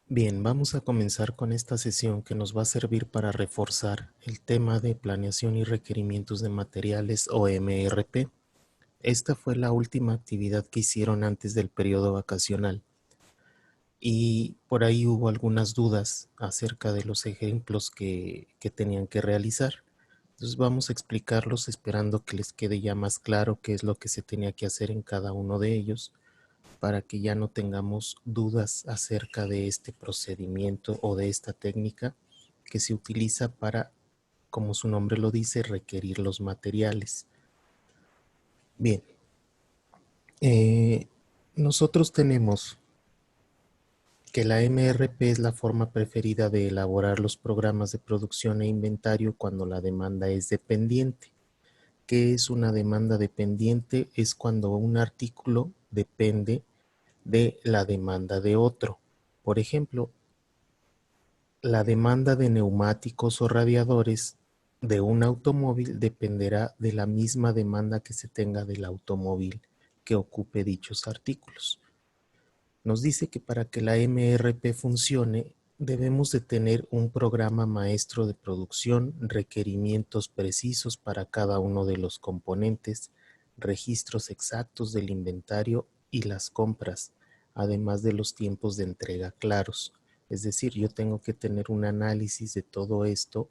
Bien, vamos a comenzar con esta sesión que nos va a servir para reforzar el tema de planeación y requerimientos de materiales o MRP. Esta fue la última actividad que hicieron antes del periodo vacacional y por ahí hubo algunas dudas acerca de los ejemplos que tenían que realizar. Entonces vamos a explicarlos esperando que les quede ya más claro qué es lo que se tenía que hacer en cada uno de ellos, para que ya no tengamos dudas acerca de este procedimiento o de esta técnica que se utiliza para, como su nombre lo dice, requerir los materiales. Bien, eh, nosotros tenemos que la MRP es la forma preferida de elaborar los programas de producción e inventario cuando la demanda es dependiente. ¿Qué es una demanda dependiente? Es cuando un artículo depende de la demanda de otro. Por ejemplo, la demanda de neumáticos o radiadores de un automóvil dependerá de la misma demanda que se tenga del automóvil que ocupe dichos artículos. Nos dice que para que la MRP funcione, debemos de tener un programa maestro de producción, requerimientos precisos para cada uno de los componentes, registros exactos del inventario y las compras, además de los tiempos de entrega claros. Es decir, yo tengo que tener un análisis de todo esto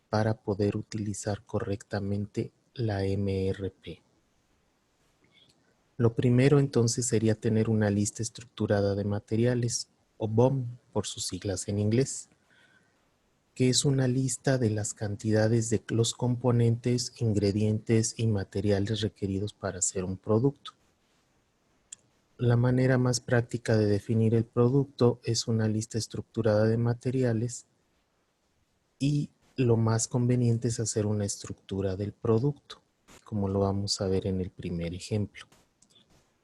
para poder utilizar correctamente la MRP. Lo primero entonces sería tener una lista estructurada de materiales, o BOM por sus siglas en inglés, que es una lista de las cantidades de los componentes, ingredientes y materiales requeridos para hacer un producto. La manera más práctica de definir el producto es una lista estructurada de materiales, y lo más conveniente es hacer una estructura del producto, como lo vamos a ver en el primer ejemplo.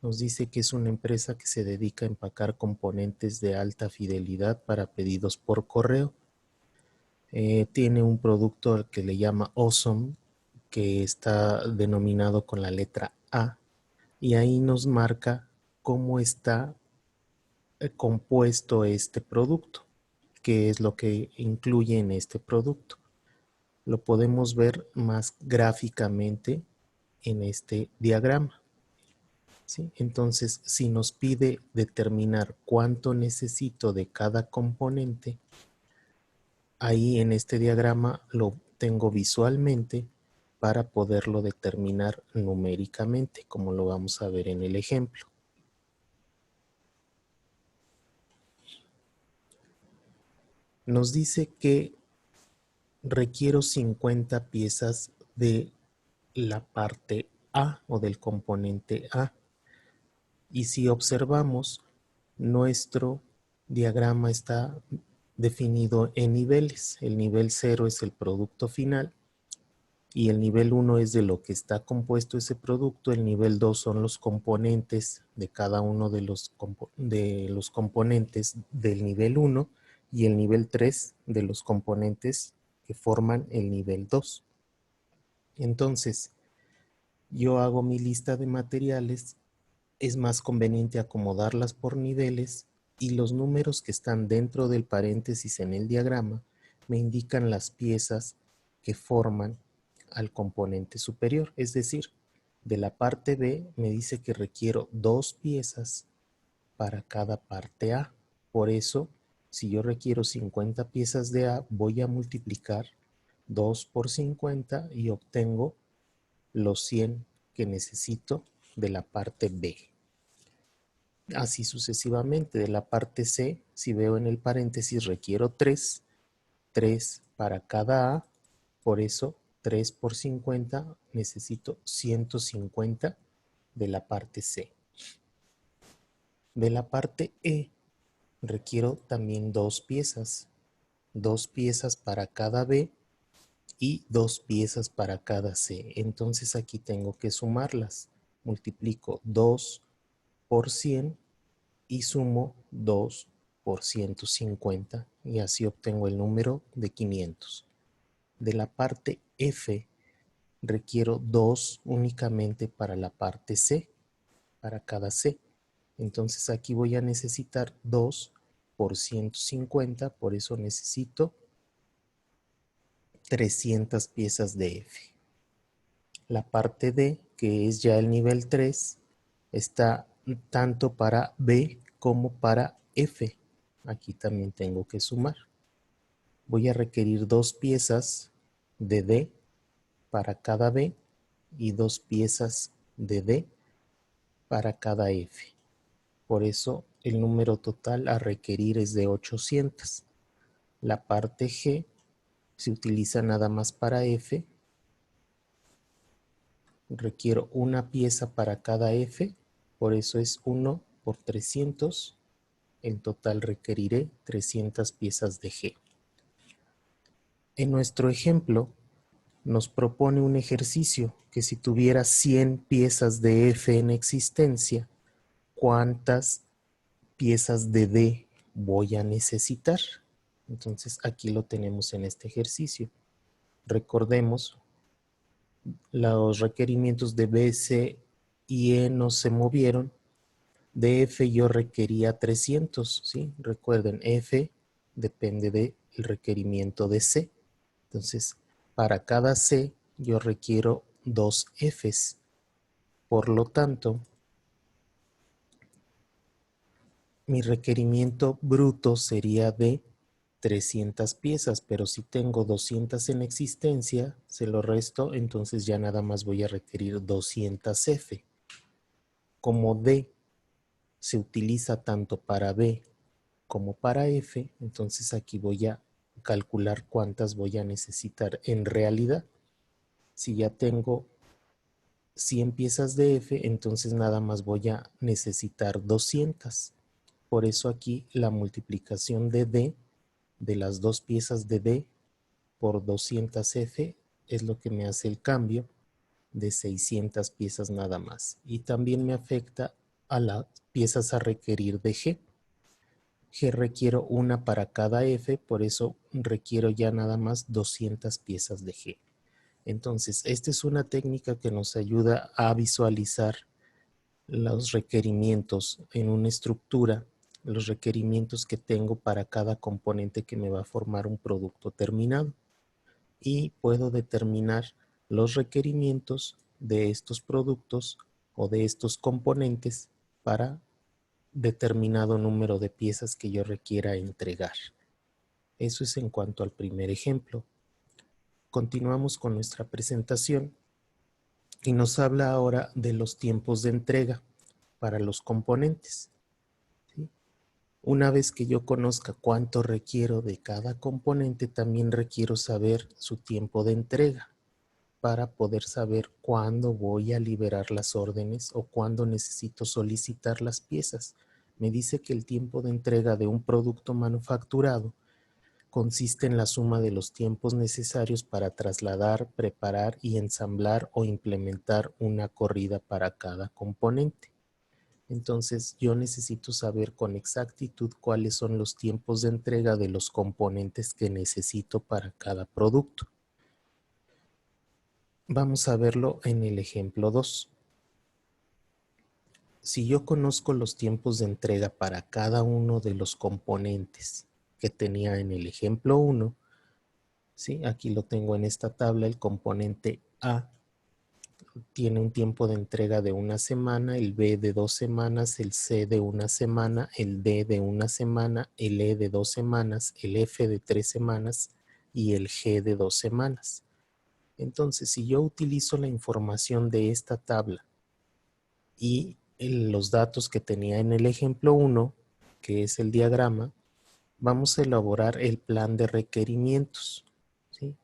Nos dice que es una empresa que se dedica a empacar componentes de alta fidelidad para pedidos por correo. Tiene un producto al que le llama Awesome, que está denominado con la letra A, y ahí nos marca cómo está compuesto este producto, qué es lo que incluye en este producto. Lo podemos ver más gráficamente en este diagrama. ¿Sí? Entonces, si nos pide determinar cuánto necesito de cada componente, ahí en este diagrama lo tengo visualmente para poderlo determinar numéricamente, como lo vamos a ver en el ejemplo. Nos dice que requiero 50 piezas de la parte A o del componente A. Y si observamos, nuestro diagrama está definido en niveles. El nivel 0 es el producto final y el nivel 1 es de lo que está compuesto ese producto. El nivel 2 son los componentes de cada uno de los componentes del nivel 1 y el nivel 3 de los componentes que forman el nivel 2. Entonces, yo hago mi lista de materiales. Es más conveniente acomodarlas por niveles, y los números que están dentro del paréntesis en el diagrama me indican las piezas que forman al componente superior. Es decir, de la parte B me dice que requiero 2 piezas para cada parte A. Por eso, si yo requiero 50 piezas de A, voy a multiplicar 2 por 50 y obtengo los 100 que necesito de la parte B. Así sucesivamente. De la parte C, si veo en el paréntesis, requiero 3 para cada A, por eso 3 por 50 necesito 150 de la parte C. De la parte E requiero también 2 piezas para cada B y 2 piezas para cada C. Entonces aquí tengo que sumarlas. Multiplico 2 por 100 y sumo 2 por 150 y así obtengo el número de 500. De la parte F requiero 2 únicamente para la parte C, para cada C. Entonces aquí voy a necesitar 2 por 150, por eso necesito 300 piezas de F. La parte D, que es ya el nivel 3, está tanto para B como para F. Aquí también tengo que sumar. Voy a requerir 2 piezas de D para cada B y 2 piezas de D para cada F. Por eso el número total a requerir es de 800. La parte G se utiliza nada más para F. Requiero una pieza para cada F, por eso es 1 por 300. En total requeriré 300 piezas de G. En nuestro ejemplo, nos propone un ejercicio que si tuviera 100 piezas de F en existencia, ¿cuántas piezas de D voy a necesitar? Entonces aquí lo tenemos en este ejercicio. Recordemos, los requerimientos de B, C y E no se movieron. De F yo requería 300, ¿sí? Recuerden, F depende del requerimiento de C. Entonces, para cada C yo requiero 2 Fs. Por lo tanto, mi requerimiento bruto sería de 300 piezas, pero si tengo 200 en existencia, se lo resto, entonces ya nada más voy a requerir 200 F. Como D se utiliza tanto para B como para F, entonces aquí voy a calcular cuántas voy a necesitar en realidad. Si ya tengo 100 piezas de F, entonces nada más voy a necesitar 200. Por eso aquí la multiplicación de D, de las 2 piezas de D por 200 F, es lo que me hace el cambio de 600 piezas nada más. Y también me afecta a las piezas a requerir de G. G requiero una para cada F, por eso requiero ya nada más 200 piezas de G. Entonces, esta es una técnica que nos ayuda a visualizar los requerimientos en una estructura, los requerimientos que tengo para cada componente que me va a formar un producto terminado. Y puedo determinar los requerimientos de estos productos o de estos componentes para determinado número de piezas que yo requiera entregar. Eso es en cuanto al primer ejemplo. Continuamos con nuestra presentación y nos habla ahora de los tiempos de entrega para los componentes. ¿Sí? Una vez que yo conozca cuánto requiero de cada componente, también requiero saber su tiempo de entrega para poder saber cuándo voy a liberar las órdenes o cuándo necesito solicitar las piezas. Me dice que el tiempo de entrega de un producto manufacturado consiste en la suma de los tiempos necesarios para trasladar, preparar y ensamblar o implementar una corrida para cada componente. Entonces yo necesito saber con exactitud cuáles son los tiempos de entrega de los componentes que necesito para cada producto. Vamos a verlo en el ejemplo 2. Si yo conozco los tiempos de entrega para cada uno de los componentes que tenía en el ejemplo 1, ¿sí? Aquí lo tengo en esta tabla, el componente A tiene un tiempo de entrega de 1 semana, el B de 2 semanas, el C de 1 semana, el D de 1 semana, el E de 2 semanas, el F de 3 semanas y el G de 2 semanas. Entonces, si yo utilizo la información de esta tabla y los datos que tenía en el ejemplo 1, que es el diagrama, vamos a elaborar el plan de requerimientos, ¿sí?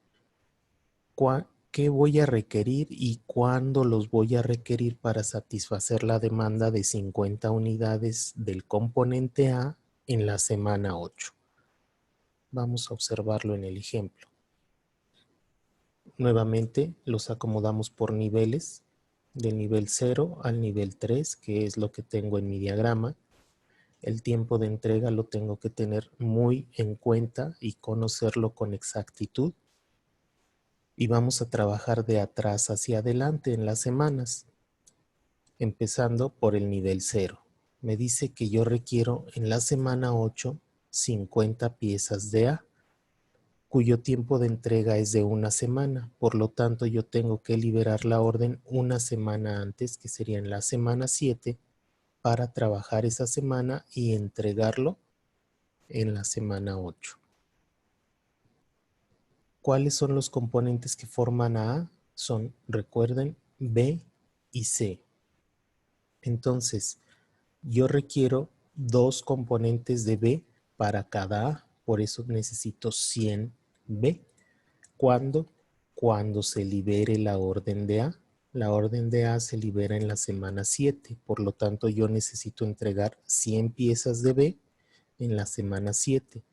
¿Qué voy a requerir y cuándo los voy a requerir para satisfacer la demanda de 50 unidades del componente A en la semana 8? Vamos a observarlo en el ejemplo. Nuevamente los acomodamos por niveles, del nivel 0 al nivel 3, que es lo que tengo en mi diagrama. El tiempo de entrega lo tengo que tener muy en cuenta y conocerlo con exactitud. Y vamos a trabajar de atrás hacia adelante en las semanas, empezando por el nivel 0. Me dice que yo requiero en la semana 8 50 piezas de A, cuyo tiempo de entrega es de una semana. Por lo tanto, yo tengo que liberar la orden una semana antes, que sería en la semana 7, para trabajar esa semana y entregarlo en la semana 8. ¿Cuáles son los componentes que forman a A? Son, recuerden, B y C. Entonces, yo requiero 2 componentes de B para cada A, por eso necesito 100 B. ¿Cuándo? Cuando se libere la orden de A. La orden de A se libera en la semana 7, por lo tanto yo necesito entregar 100 piezas de B en la semana 7,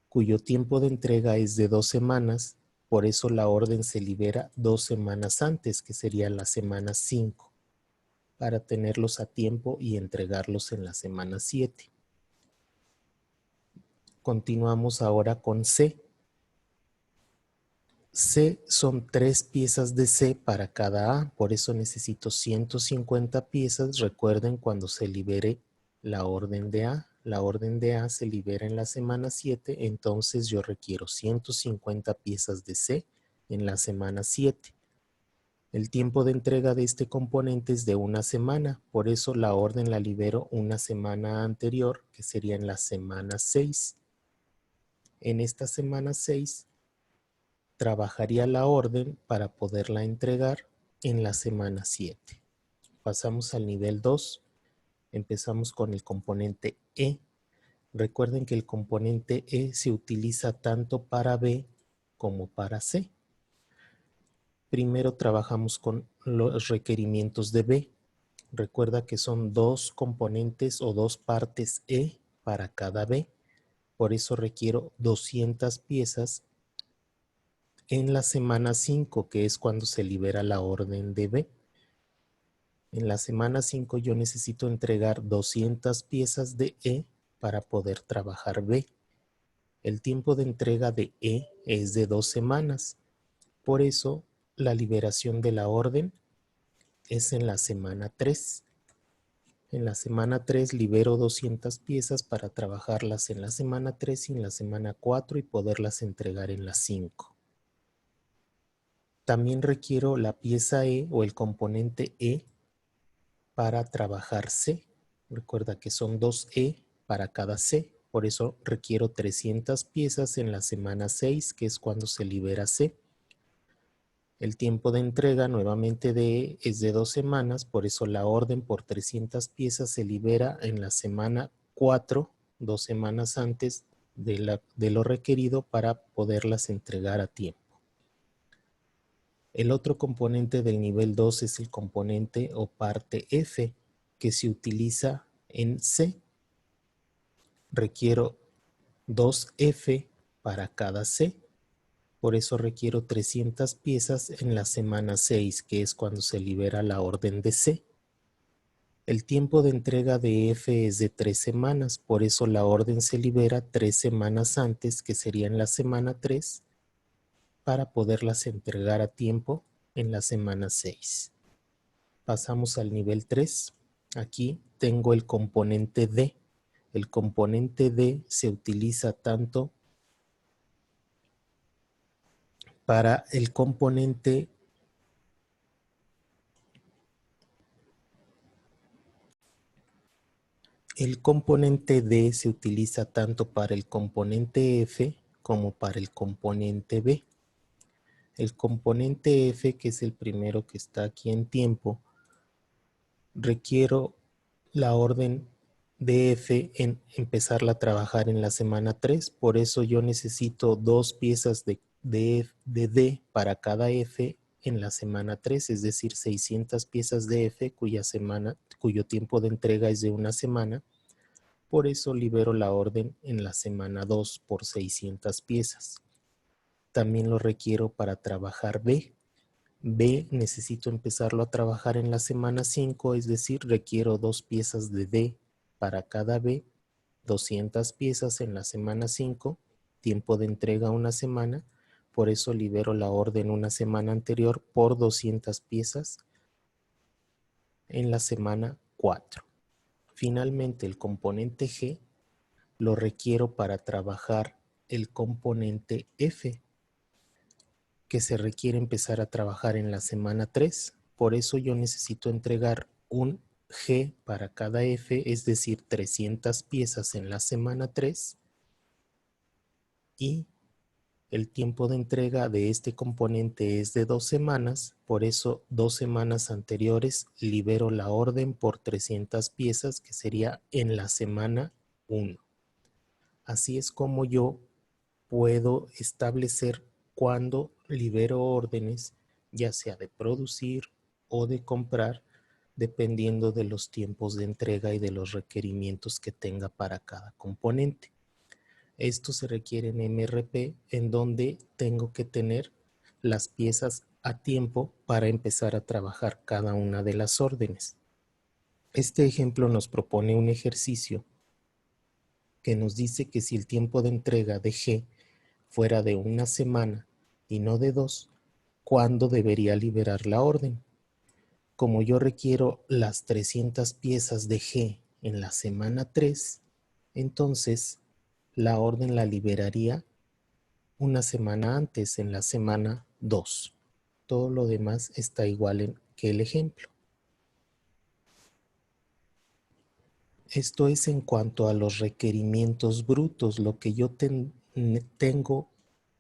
cuyo tiempo de entrega es de 2 semanas, por eso la orden se libera 2 semanas antes, que sería la semana 5, para tenerlos a tiempo y entregarlos en la semana 7. Continuamos ahora con C. C son 3 piezas de C para cada A, por eso necesito 150 piezas. Recuerden cuando se libere la orden de A. La orden de A se libera en la semana 7, entonces yo requiero 150 piezas de C en la semana 7. El tiempo de entrega de este componente es de una semana, por eso la orden la libero una semana anterior, que sería en la semana 6. En esta semana 6 trabajaría la orden para poderla entregar en la semana 7. Pasamos al nivel 2. Empezamos con el componente E. Recuerden que el componente E se utiliza tanto para B como para C. Primero trabajamos con los requerimientos de B. Recuerda que son 2 componentes o 2 partes E para cada B. Por eso requiero 200 piezas en la semana 5, que es cuando se libera la orden de B. En la semana 5 yo necesito entregar 200 piezas de E para poder trabajar B. El tiempo de entrega de E es de 2 semanas. Por eso la liberación de la orden es en la semana 3. En la semana 3 libero 200 piezas para trabajarlas en la semana 3 y en la semana 4 y poderlas entregar en la 5. También requiero la pieza E o el componente E para trabajar C. Recuerda que son 2 E para cada C. Por eso requiero 300 piezas en la semana 6, que es cuando se libera C. El tiempo de entrega nuevamente de E es de 2 semanas, por eso la orden por 300 piezas se libera en la semana 4, 2 semanas antes de lo requerido para poderlas entregar a tiempo. El otro componente del nivel 2 es el componente o parte F, que se utiliza en C. Requiero 2 F para cada C. Por eso requiero 300 piezas en la semana 6, que es cuando se libera la orden de C. El tiempo de entrega de F es de 3 semanas, por eso la orden se libera 3 semanas antes, que sería en la semana 3, para poderlas entregar a tiempo en la semana 6. Pasamos al nivel 3. Aquí tengo el componente D. El componente D se utiliza tanto para el componente D se utiliza tanto para el componente F como para el componente B. El componente F, que es el primero que está aquí en tiempo, requiero la orden de F en empezarla a trabajar en la semana 3, por eso yo necesito 2 piezas de D para cada F en la semana 3, es decir, 600 piezas de F cuyo tiempo de entrega es de una semana. Por eso libero la orden en la semana 2 por 600 piezas. También lo requiero para trabajar B. B necesito empezarlo a trabajar en la semana 5, es decir, requiero 2 piezas de D para cada B, 200 piezas en la semana 5, tiempo de entrega una semana, por eso libero la orden una semana anterior por 200 piezas en la semana 4. Finalmente, el componente G lo requiero para trabajar el componente F, que se requiere empezar a trabajar en la semana 3. Por eso yo necesito entregar un G para cada F, es decir, 300 piezas en la semana 3, y el tiempo de entrega de este componente es de 2 semanas, por eso 2 semanas anteriores libero la orden por 300 piezas, que sería en la semana 1. Así es como yo puedo establecer cuándo libero órdenes, ya sea de producir o de comprar, dependiendo de los tiempos de entrega y de los requerimientos que tenga para cada componente. Esto se requiere en MRP, en donde tengo que tener las piezas a tiempo para empezar a trabajar cada una de las órdenes. Este ejemplo nos propone un ejercicio que nos dice que si el tiempo de entrega de G fuera de 1 semana y no de 2, ¿cuándo debería liberar la orden? Como yo requiero las 300 piezas de G en la semana 3, entonces la orden la liberaría 1 semana antes, en la semana 2. Todo lo demás está igual que el ejemplo. Esto es en cuanto a los requerimientos brutos, lo que yo tengo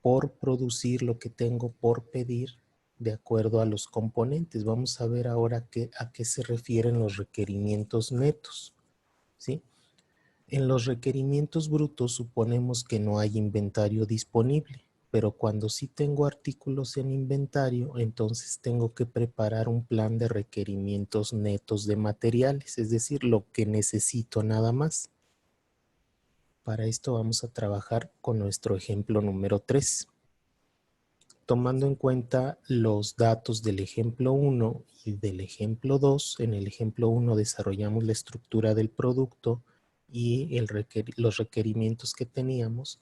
por producir, lo que tengo por pedir de acuerdo a los componentes. Vamos a ver ahora a qué se refieren los requerimientos netos, ¿sí? En los requerimientos brutos suponemos que no hay inventario disponible, pero cuando sí tengo artículos en inventario, entonces tengo que preparar un plan de requerimientos netos de materiales, es decir, lo que necesito nada más. Para esto vamos a trabajar con nuestro ejemplo número 3. Tomando en cuenta los datos del ejemplo 1 y del ejemplo 2, en el ejemplo 1 desarrollamos la estructura del producto y los requerimientos que teníamos.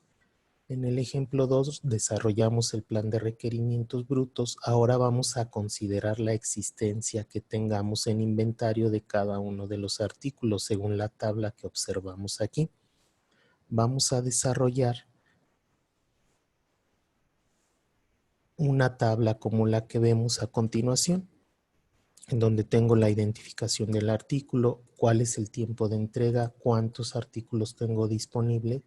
En el ejemplo 2 desarrollamos el plan de requerimientos brutos. Ahora vamos a considerar la existencia que tengamos en inventario de cada uno de los artículos según la tabla que observamos aquí. Vamos a desarrollar una tabla como la que vemos a continuación, en donde tengo la identificación del artículo, cuál es el tiempo de entrega, cuántos artículos tengo disponible,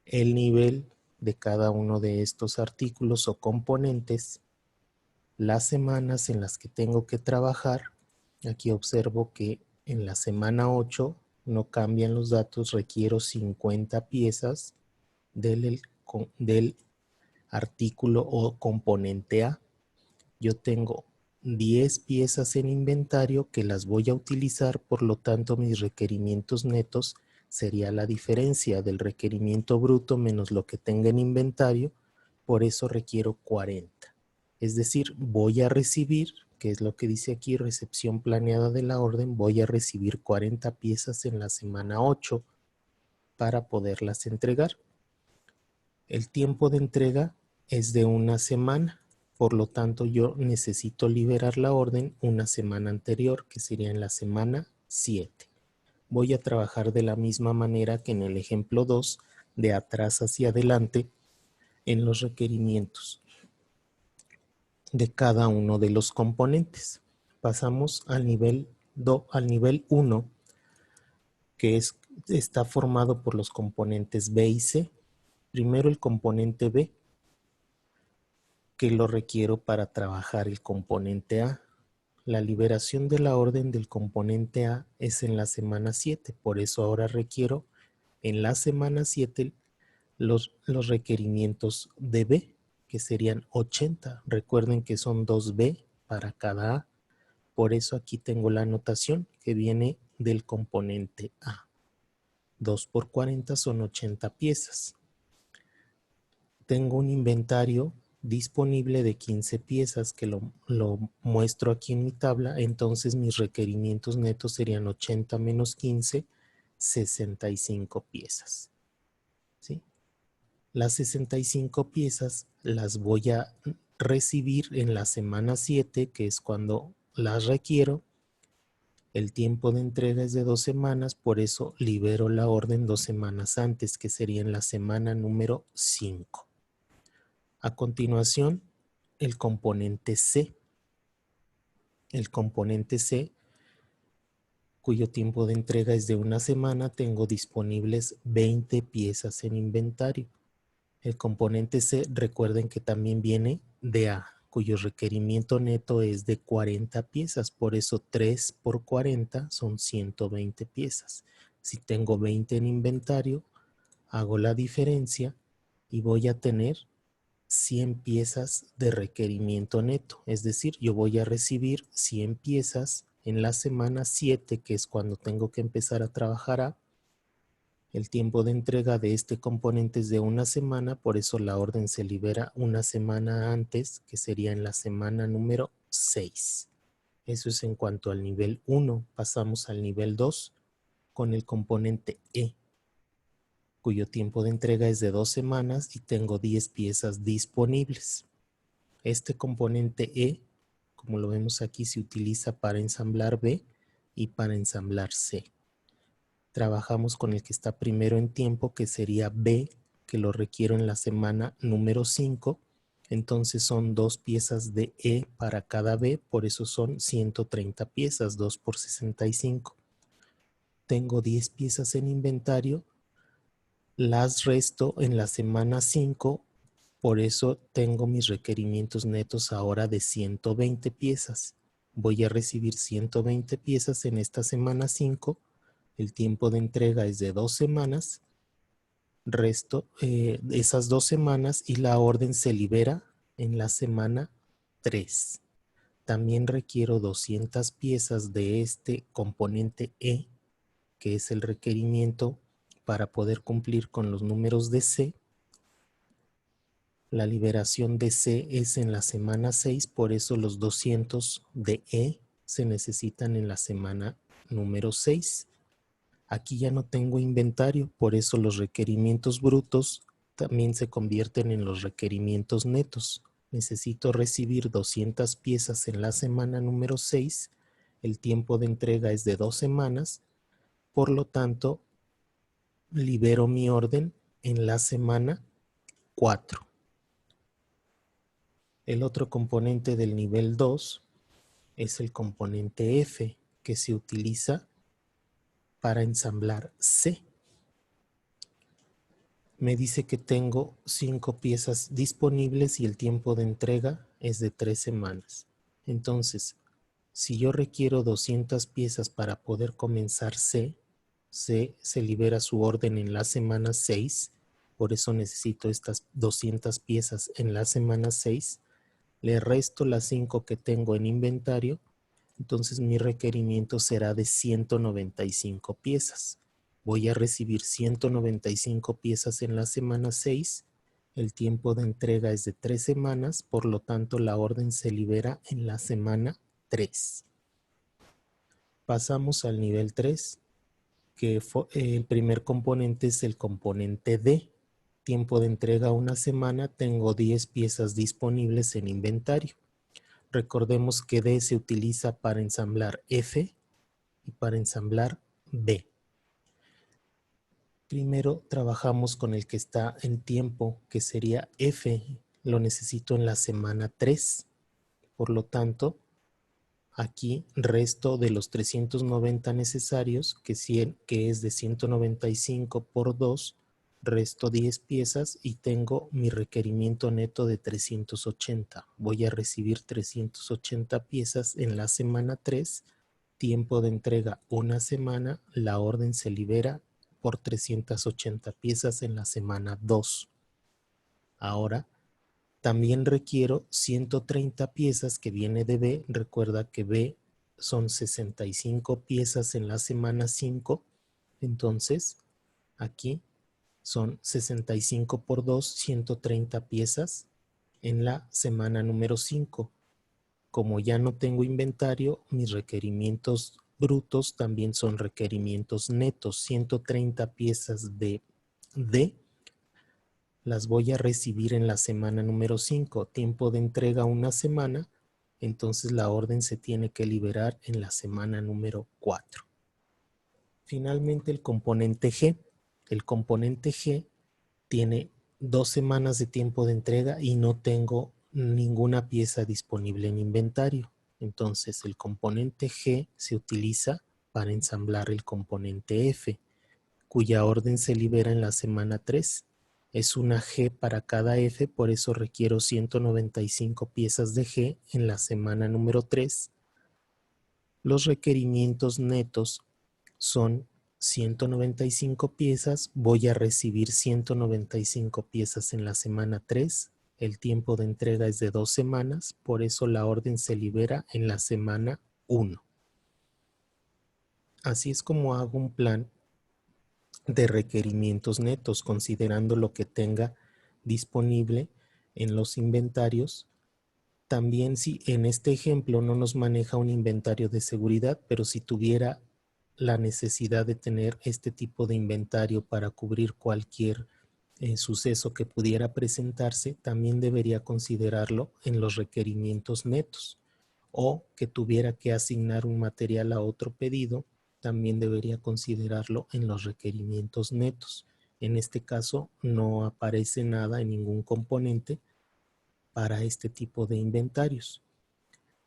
el nivel de cada uno de estos artículos o componentes, las semanas en las que tengo que trabajar. Aquí observo que en la semana 8 no cambian los datos, requiero 50 piezas del artículo o componente A. Yo tengo 10 piezas en inventario que las voy a utilizar, por lo tanto mis requerimientos netos sería la diferencia del requerimiento bruto menos lo que tenga en inventario, por eso requiero 40. Es decir, voy a recibir, que es lo que dice aquí, recepción planeada de la orden, voy a recibir 40 piezas en la semana 8 para poderlas entregar. El tiempo de entrega es de 1 semana. Por lo tanto, yo necesito liberar la orden 1 semana anterior, que sería en la semana 7. Voy a trabajar de la misma manera que en el ejemplo 2, de atrás hacia adelante, en los requerimientos de cada uno de los componentes. Pasamos al nivel 1, que está formado por los componentes B y C. Primero el componente B, que lo requiero para trabajar el componente A. La liberación de la orden del componente A es en la semana 7, por eso ahora requiero en la semana 7 los requerimientos de B, que serían 80. Recuerden que son 2B para cada A, por eso aquí tengo la anotación que viene del componente A. 2 por 40 son 80 piezas. Tengo un inventario disponible de 15 piezas que lo muestro aquí en mi tabla, entonces mis requerimientos netos serían 80 menos 15, 65 piezas. ¿Sí? Las 65 piezas las voy a recibir en la semana 7, que es cuando las requiero, El tiempo de entrega es de 2 semanas, por eso libero la orden 2 semanas antes, que sería en la semana número 5. A continuación, el componente C. El componente C, cuyo tiempo de entrega es de 1 semana, tengo disponibles 20 piezas en inventario. El componente C, recuerden que también viene de A, cuyo requerimiento neto es de 40 piezas, por eso 3 por 40 son 120 piezas. Si tengo 20 en inventario, hago la diferencia y voy a tener 100 piezas de requerimiento neto, es decir, yo voy a recibir 100 piezas en la semana 7, que es cuando tengo que empezar a trabajar A. El tiempo de entrega de este componente es de 1 semana, por eso la orden se libera 1 semana antes, que sería en la semana número 6. Eso es en cuanto al nivel 1. Pasamos al nivel 2 con el componente E, cuyo tiempo de entrega es de 2 semanas y tengo 10 piezas disponibles. Este componente E, como lo vemos aquí, se utiliza para ensamblar B y para ensamblar C. Trabajamos con el que está primero en tiempo, que sería B, que lo requiero en la semana número 5. Entonces son 2 piezas de E para cada B, por eso son 130 piezas, 2 por 65. Tengo 10 piezas en inventario, las resto en la semana 5, por eso tengo mis requerimientos netos ahora de 120 piezas. Voy a recibir 120 piezas en esta semana 5. El tiempo de entrega es de 2 semanas. Resto esas 2 semanas y la orden se libera en la semana 3. También requiero 200 piezas de este componente E, que es el requerimiento para poder cumplir con los números de C. La liberación de C es en la semana 6, por eso los 200 de E se necesitan en la semana número 6. Aquí ya no tengo inventario, por eso los requerimientos brutos también se convierten en los requerimientos netos. Necesito recibir 200 piezas en la semana número 6. El tiempo de entrega es de 2 semanas. Por lo tanto, libero mi orden en la semana 4. El otro componente del nivel 2 es el componente F, que se utiliza para ensamblar C. Me dice que tengo 5 piezas disponibles y el tiempo de entrega es de 3 semanas. Entonces, si yo requiero 200 piezas para poder comenzar C, se libera su orden en la semana 6, por eso necesito estas 200 piezas en la semana 6. Le resto las 5 que tengo en inventario, entonces mi requerimiento será de 195 piezas. Voy a recibir 195 piezas en la semana 6. El tiempo de entrega es de 3 semanas, por lo tanto la orden se libera en la semana 3. Pasamos al nivel 3, que el primer componente es el componente D. Tiempo de entrega 1 semana, tengo 10 piezas disponibles en inventario. Recordemos que D se utiliza para ensamblar F y para ensamblar B. Primero trabajamos con el que está en tiempo, que sería F. Lo necesito en la semana 3. Por lo tanto, aquí resto de los 390 necesarios, que es de 195 por 2, resto 10 piezas y tengo mi requerimiento neto de 380. Voy a recibir 380 piezas en la semana 3. Tiempo de entrega 1 semana. La orden se libera por 380 piezas en la semana 2. Ahora, también requiero 130 piezas que viene de B. Recuerda que B son 65 piezas en la semana 5. Entonces, aquí son 65 por 2, 130 piezas en la semana número 5. Como ya no tengo inventario, mis requerimientos brutos también son requerimientos netos. 130 piezas de D las voy a recibir en la semana número 5. Tiempo de entrega 1 semana. entonces la orden se tiene que liberar en la semana número 4. Finalmente el componente G. El componente G tiene 2 semanas de tiempo de entrega y no tengo ninguna pieza disponible en inventario. Entonces el componente G se utiliza para ensamblar el componente F, cuya orden se libera en la semana 3. Es una G para cada F, por eso requiero 195 piezas de G en la semana número 3. Los requerimientos netos son 195 piezas, voy a recibir 195 piezas en la semana 3, el tiempo de entrega es de 2 semanas, por eso la orden se libera en la semana 1. Así es como hago un plan de requerimientos netos, considerando lo que tenga disponible en los inventarios. También si en este ejemplo no nos maneja un inventario de seguridad, pero si tuviera la necesidad de tener este tipo de inventario para cubrir cualquier suceso que pudiera presentarse, también debería considerarlo en los requerimientos netos. O que tuviera que asignar un material a otro pedido, también debería considerarlo en los requerimientos netos. En este caso no aparece nada en ningún componente para este tipo de inventarios.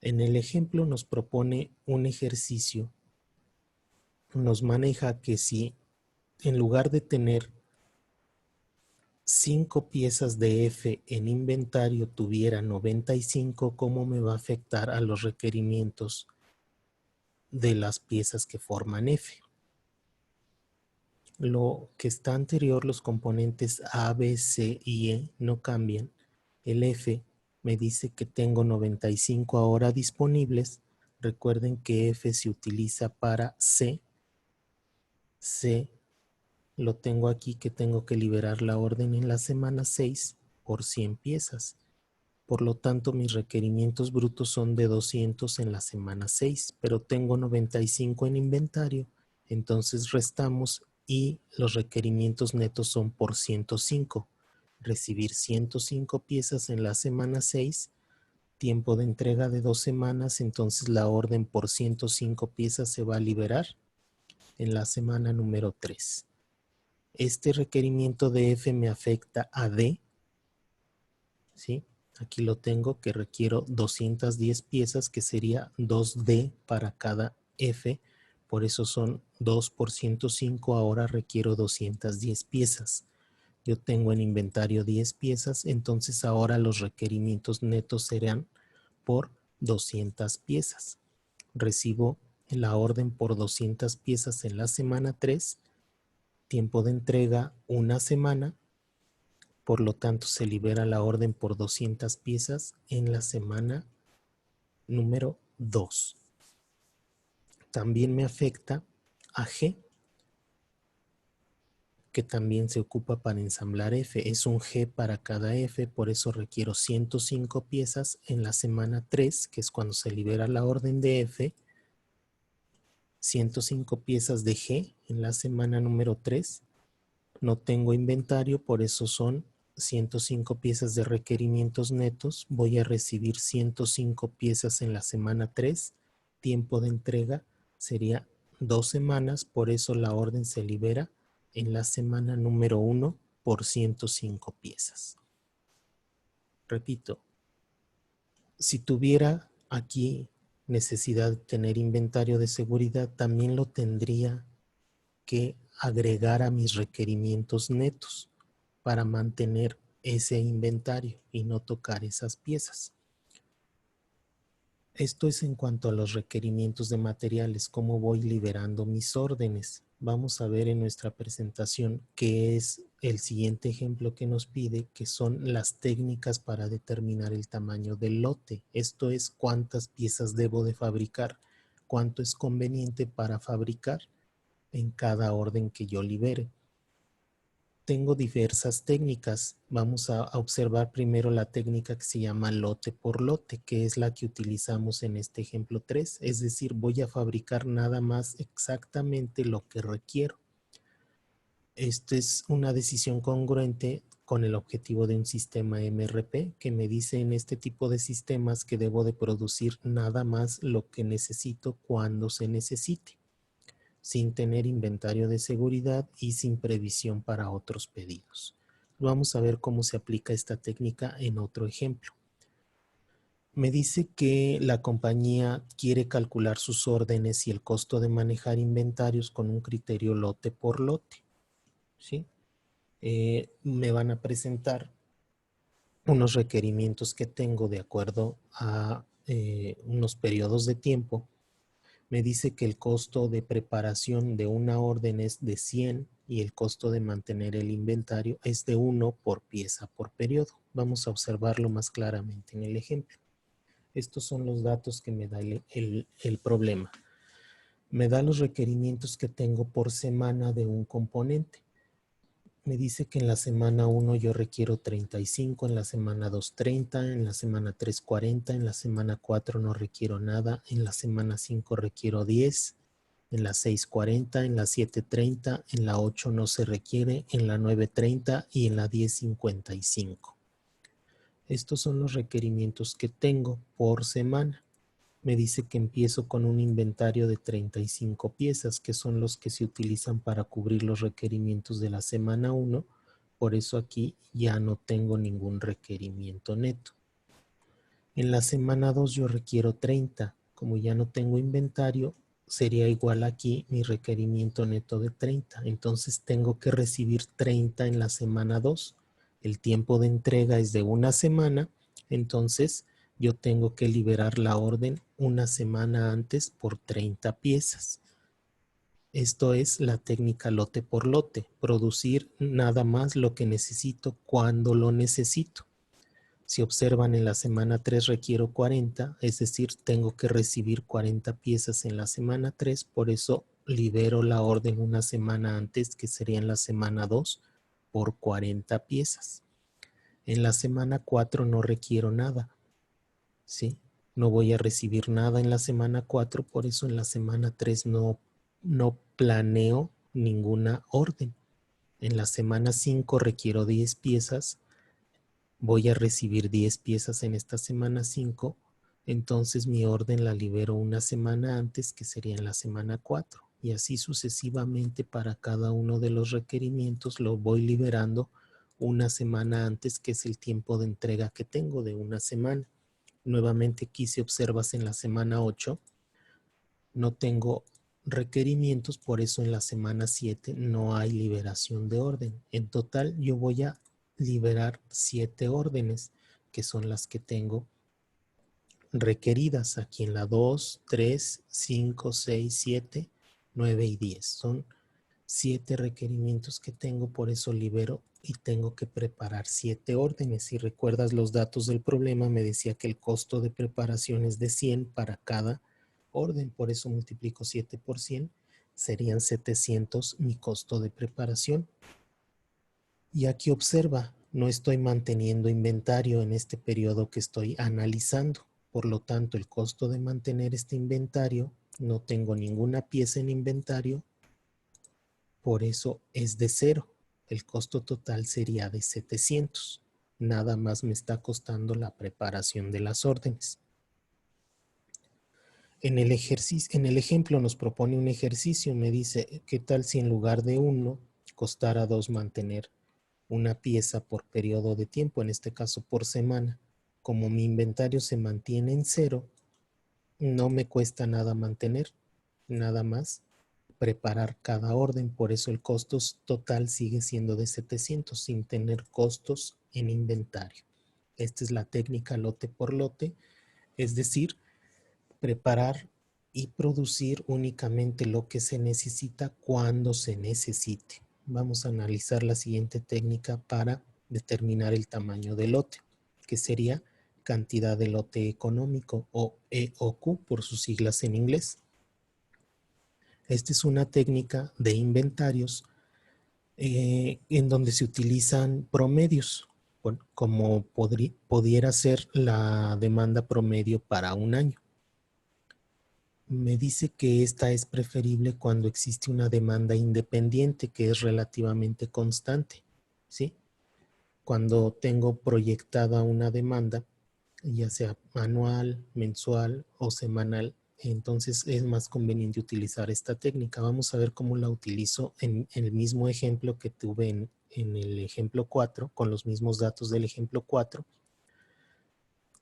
En el ejemplo nos propone un ejercicio, nos maneja que si en lugar de tener 5 piezas de F en inventario tuviera 95, ¿cómo me va a afectar a los requerimientos de las piezas que forman F? Lo que está anterior, los componentes A, B, C y E no cambian. El F me dice que tengo 95 ahora disponibles. Recuerden que F se utiliza para C. C lo tengo aquí que tengo que liberar la orden en la semana 6 por 100 piezas. Por lo tanto, mis requerimientos brutos son de 200 en la semana 6, pero tengo 95 en inventario. Entonces restamos y los requerimientos netos son por 105. Recibir 105 piezas en la semana 6, tiempo de entrega de 2 semanas, entonces la orden por 105 piezas se va a liberar en la semana número 3. Este requerimiento de F me afecta a D, ¿sí? Aquí lo tengo que requiero 210 piezas, que sería 2D para cada F, por eso son 2 por 105, ahora requiero 210 piezas. Yo tengo en inventario 10 piezas, entonces ahora los requerimientos netos serán por 200 piezas. Recibo la orden por 200 piezas en la semana 3, tiempo de entrega 1 semana, por lo tanto se libera la orden por 200 piezas en la semana número 2. También me afecta a G, que también se ocupa para ensamblar F. Es un G para cada F, por eso requiero 105 piezas en la semana 3, que es cuando se libera la orden de F. 105 piezas de G en la semana número 3. No tengo inventario, por eso son 105 piezas de requerimientos netos. Voy a recibir 105 piezas en la semana 3. Tiempo de entrega sería 2 semanas, por eso la orden se libera en la semana número 1 por 105 piezas. Repito, si tuviera aquí necesidad de tener inventario de seguridad, también lo tendría que agregar a mis requerimientos netos para mantener ese inventario y no tocar esas piezas. Esto es en cuanto a los requerimientos de materiales, cómo voy liberando mis órdenes. Vamos a ver en nuestra presentación qué es el siguiente ejemplo que nos pide, que son las técnicas para determinar el tamaño del lote. Esto es cuántas piezas debo de fabricar, cuánto es conveniente para fabricar en cada orden que yo libere. Tengo diversas técnicas. Vamos a observar primero la técnica que se llama lote por lote, que es la que utilizamos en este ejemplo 3. Es decir, voy a fabricar nada más exactamente lo que requiero. Esta es una decisión congruente con el objetivo de un sistema MRP que me dice en este tipo de sistemas que debo de producir nada más lo que necesito cuando se necesite, sin tener inventario de seguridad y sin previsión para otros pedidos. Vamos a ver cómo se aplica esta técnica en otro ejemplo. Me dice que la compañía quiere calcular sus órdenes y el costo de manejar inventarios con un criterio lote por lote, ¿sí? Me van a presentar unos requerimientos que tengo de acuerdo a unos periodos de tiempo. Me dice que el costo de preparación de una orden es de 100 y el costo de mantener el inventario es de 1 por pieza por periodo. Vamos a observarlo más claramente en el ejemplo. Estos son los datos que me da el problema. Me da los requerimientos que tengo por semana de un componente. Me dice que en la semana 1 yo requiero 35, en la semana 2 30, en la semana 3 40, en la semana 4 no requiero nada, en la semana 5 requiero 10, en la 6 40, en la 7 30, en la 8 no se requiere, en la 9 30 y en la 10 55. Estos son los requerimientos que tengo por semana. Me dice que empiezo con un inventario de 35 piezas, que son los que se utilizan para cubrir los requerimientos de la semana 1. Por eso aquí ya no tengo ningún requerimiento neto. En la semana 2 yo requiero 30. Como ya no tengo inventario, sería igual aquí mi requerimiento neto de 30. Entonces tengo que recibir 30 en la semana 2. El tiempo de entrega es de una semana, entonces yo tengo que liberar la orden una semana antes por 30 piezas. Esto es la técnica lote por lote, producir nada más lo que necesito cuando lo necesito. Si observan, en la semana 3 requiero 40, es decir, tengo que recibir 40 piezas en la semana 3, por eso libero la orden una semana antes, que sería en la semana 2, por 40 piezas. En la semana 4 no requiero nada, ¿sí? No voy a recibir nada en la semana 4, por eso en la semana 3 no planeo ninguna orden. En la semana 5 requiero 10 piezas, voy a recibir 10 piezas en esta semana 5, entonces mi orden la libero una semana antes, que sería en la semana 4, y así sucesivamente para cada uno de los requerimientos lo voy liberando una semana antes, que es el tiempo de entrega que tengo de una semana. Nuevamente aquí, si observas, en la semana 8 no tengo requerimientos, por eso en la semana 7 no hay liberación de orden. En total yo voy a liberar 7 órdenes, que son las que tengo requeridas aquí en la 2, 3, 5, 6, 7, 9 y 10. Son 7 requerimientos que tengo, por eso libero y tengo que preparar 7 órdenes. Si recuerdas los datos del problema, me decía que el costo de preparación es de 100 para cada orden, por eso multiplico 7 por 100, serían 700 mi costo de preparación. Y aquí observa, no estoy manteniendo inventario en este periodo que estoy analizando. Por lo tanto, el costo de mantener este inventario, no tengo ninguna pieza en inventario, por eso es de 0. El costo total sería de 700. Nada más me está costando la preparación de las órdenes. En el ejemplo nos propone un ejercicio, me dice, ¿qué tal si en lugar de 1 costara 2 mantener una pieza por periodo de tiempo, en este caso por semana? Como mi inventario se mantiene en 0, no me cuesta nada mantener, nada más preparar cada orden, por eso el costo total sigue siendo de 700 sin tener costos en inventario. Esta es la técnica lote por lote, es decir, preparar y producir únicamente lo que se necesita cuando se necesite. Vamos a analizar la siguiente técnica para determinar el tamaño del lote, que sería cantidad de lote económico, o EOQ por sus siglas en inglés. Esta es una técnica de inventarios en donde se utilizan promedios, como pudiera ser la demanda promedio para un año. Me dice que esta es preferible cuando existe una demanda independiente que es relativamente constante, ¿sí? cuando tengo proyectada una demanda, ya sea anual, mensual o semanal, entonces es más conveniente utilizar esta técnica. Vamos a ver cómo la utilizo en el mismo ejemplo que tuve en el ejemplo 4, con los mismos datos del ejemplo 4.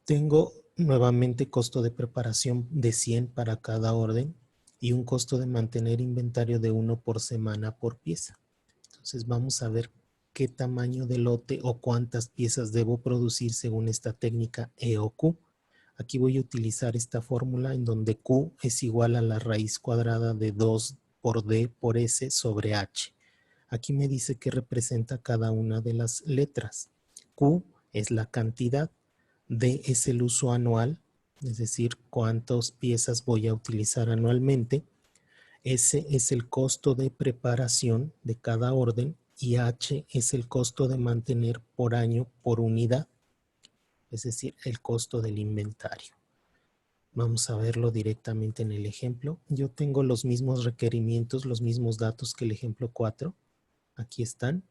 Tengo nuevamente costo de preparación de 100 para cada orden y un costo de mantener inventario de 1 por semana por pieza. Entonces vamos a ver qué tamaño de lote o cuántas piezas debo producir según esta técnica E o Q. Aquí voy a utilizar esta fórmula en donde Q es igual a la raíz cuadrada de 2 por D por S sobre H. Aquí me dice que representa cada una de las letras. Q es la cantidad, D es el uso anual, es decir, cuántas piezas voy a utilizar anualmente. S es el costo de preparación de cada orden y H es el costo de mantener por año por unidad, es decir, el costo del inventario. Vamos a verlo directamente en el ejemplo. Yo tengo los mismos requerimientos, los mismos datos que el ejemplo 4. Aquí están.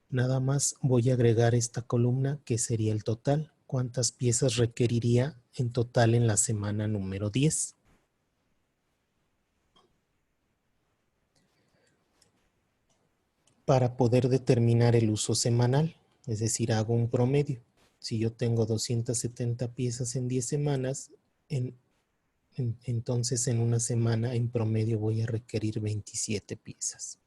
Nada más voy a agregar esta columna que sería el total. ¿Cuántas piezas requeriría en total en la semana número 10? Para poder determinar el uso semanal, es decir, hago un promedio. Si yo tengo 270 piezas en 10 semanas, entonces en una semana en promedio voy a requerir 27 piezas.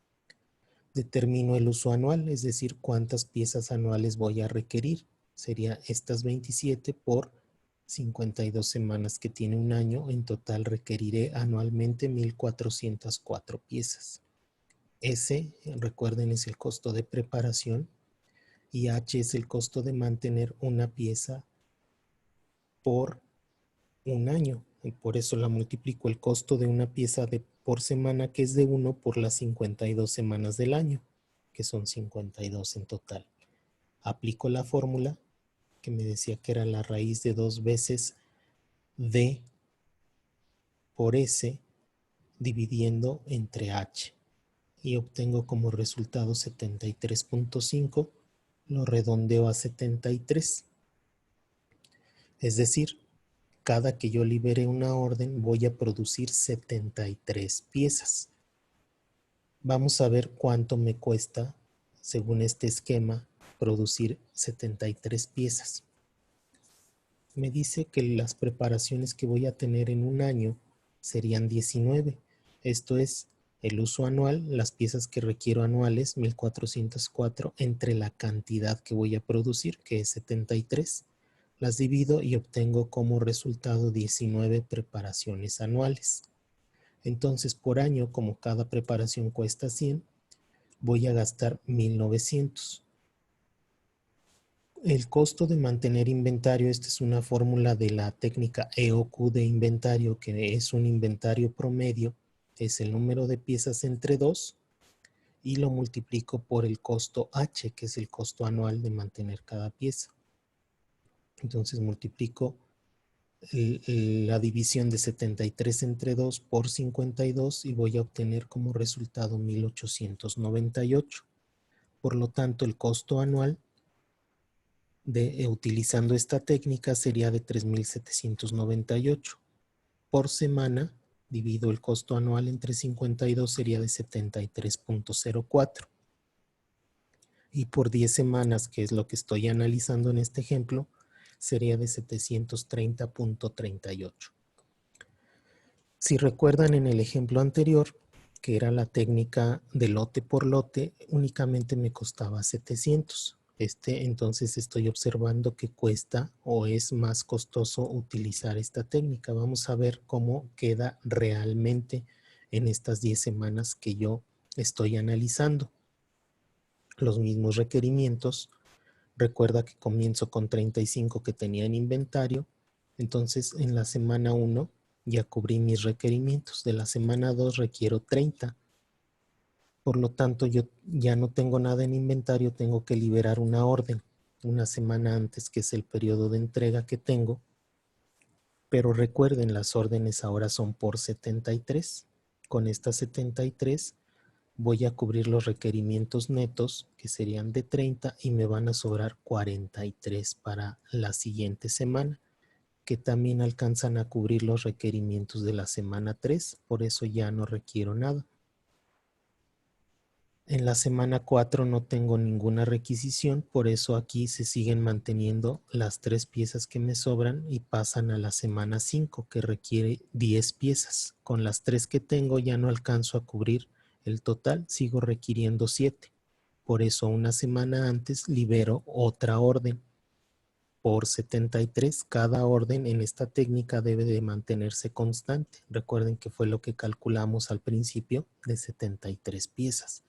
Determino el uso anual, es decir, cuántas piezas anuales voy a requerir. Sería estas 27 por 52 semanas que tiene un año. En total requeriré anualmente 1,404 piezas. S, recuerden, es el costo de preparación y H es el costo de mantener una pieza por un año. Y por eso la multiplico el costo de una pieza por semana, que es de 1, por las 52 semanas del año, que son 52 en total. Aplico la fórmula que me decía que era la raíz de 2 veces D por S dividiendo entre H. Y obtengo como resultado 73.5, lo redondeo a 73. Es decir, cada que yo libere una orden voy a producir 73 piezas. Vamos a ver cuánto me cuesta, según este esquema, producir 73 piezas. Me dice que las preparaciones que voy a tener en un año serían 19. Esto es el uso anual, las piezas que requiero anuales, 1,404, entre la cantidad que voy a producir, que es 73. Las divido y obtengo como resultado 19 preparaciones anuales. Entonces, por año, como cada preparación cuesta 100, voy a gastar 1,900. El costo de mantener inventario, esta es una fórmula de la técnica E o Q de inventario, que es un inventario promedio, es el número de piezas entre 2 y lo multiplico por el costo H, que es el costo anual de mantener cada pieza. Entonces multiplico la división de 73 entre 2 por 52 y voy a obtener como resultado 1,898. Por lo tanto, el costo anual utilizando esta técnica sería de 3,798. Por semana, divido el costo anual entre 52, sería de 73.04. Y por 10 semanas, que es lo que estoy analizando en este ejemplo, sería de 730.38. Si recuerdan en el ejemplo anterior, que era la técnica de lote por lote, únicamente me costaba 700. Entonces estoy observando que cuesta o es más costoso utilizar esta técnica. Vamos a ver cómo queda realmente en estas 10 semanas que yo estoy analizando. Los mismos requerimientos. Recuerda que comienzo con 35 que tenía en inventario. Entonces en la semana 1 ya cubrí mis requerimientos. De la semana 2 requiero 30. Por lo tanto, yo ya no tengo nada en inventario, tengo que liberar una orden una semana antes, que es el periodo de entrega que tengo. Pero recuerden, las órdenes ahora son por 73. Con estas 73 voy a cubrir los requerimientos netos, que serían de 30, y me van a sobrar 43 para la siguiente semana, que también alcanzan a cubrir los requerimientos de la semana 3, por eso ya no requiero nada. En la semana 4 no tengo ninguna requisición, por eso aquí se siguen manteniendo las 3 piezas que me sobran y pasan a la semana 5, que requiere 10 piezas. Con las 3 que tengo ya no alcanzo a cubrir el total, sigo requiriendo 7. Por eso una semana antes libero otra orden por 73. Cada orden en esta técnica debe de mantenerse constante. Recuerden que fue lo que calculamos al principio de 73 piezas.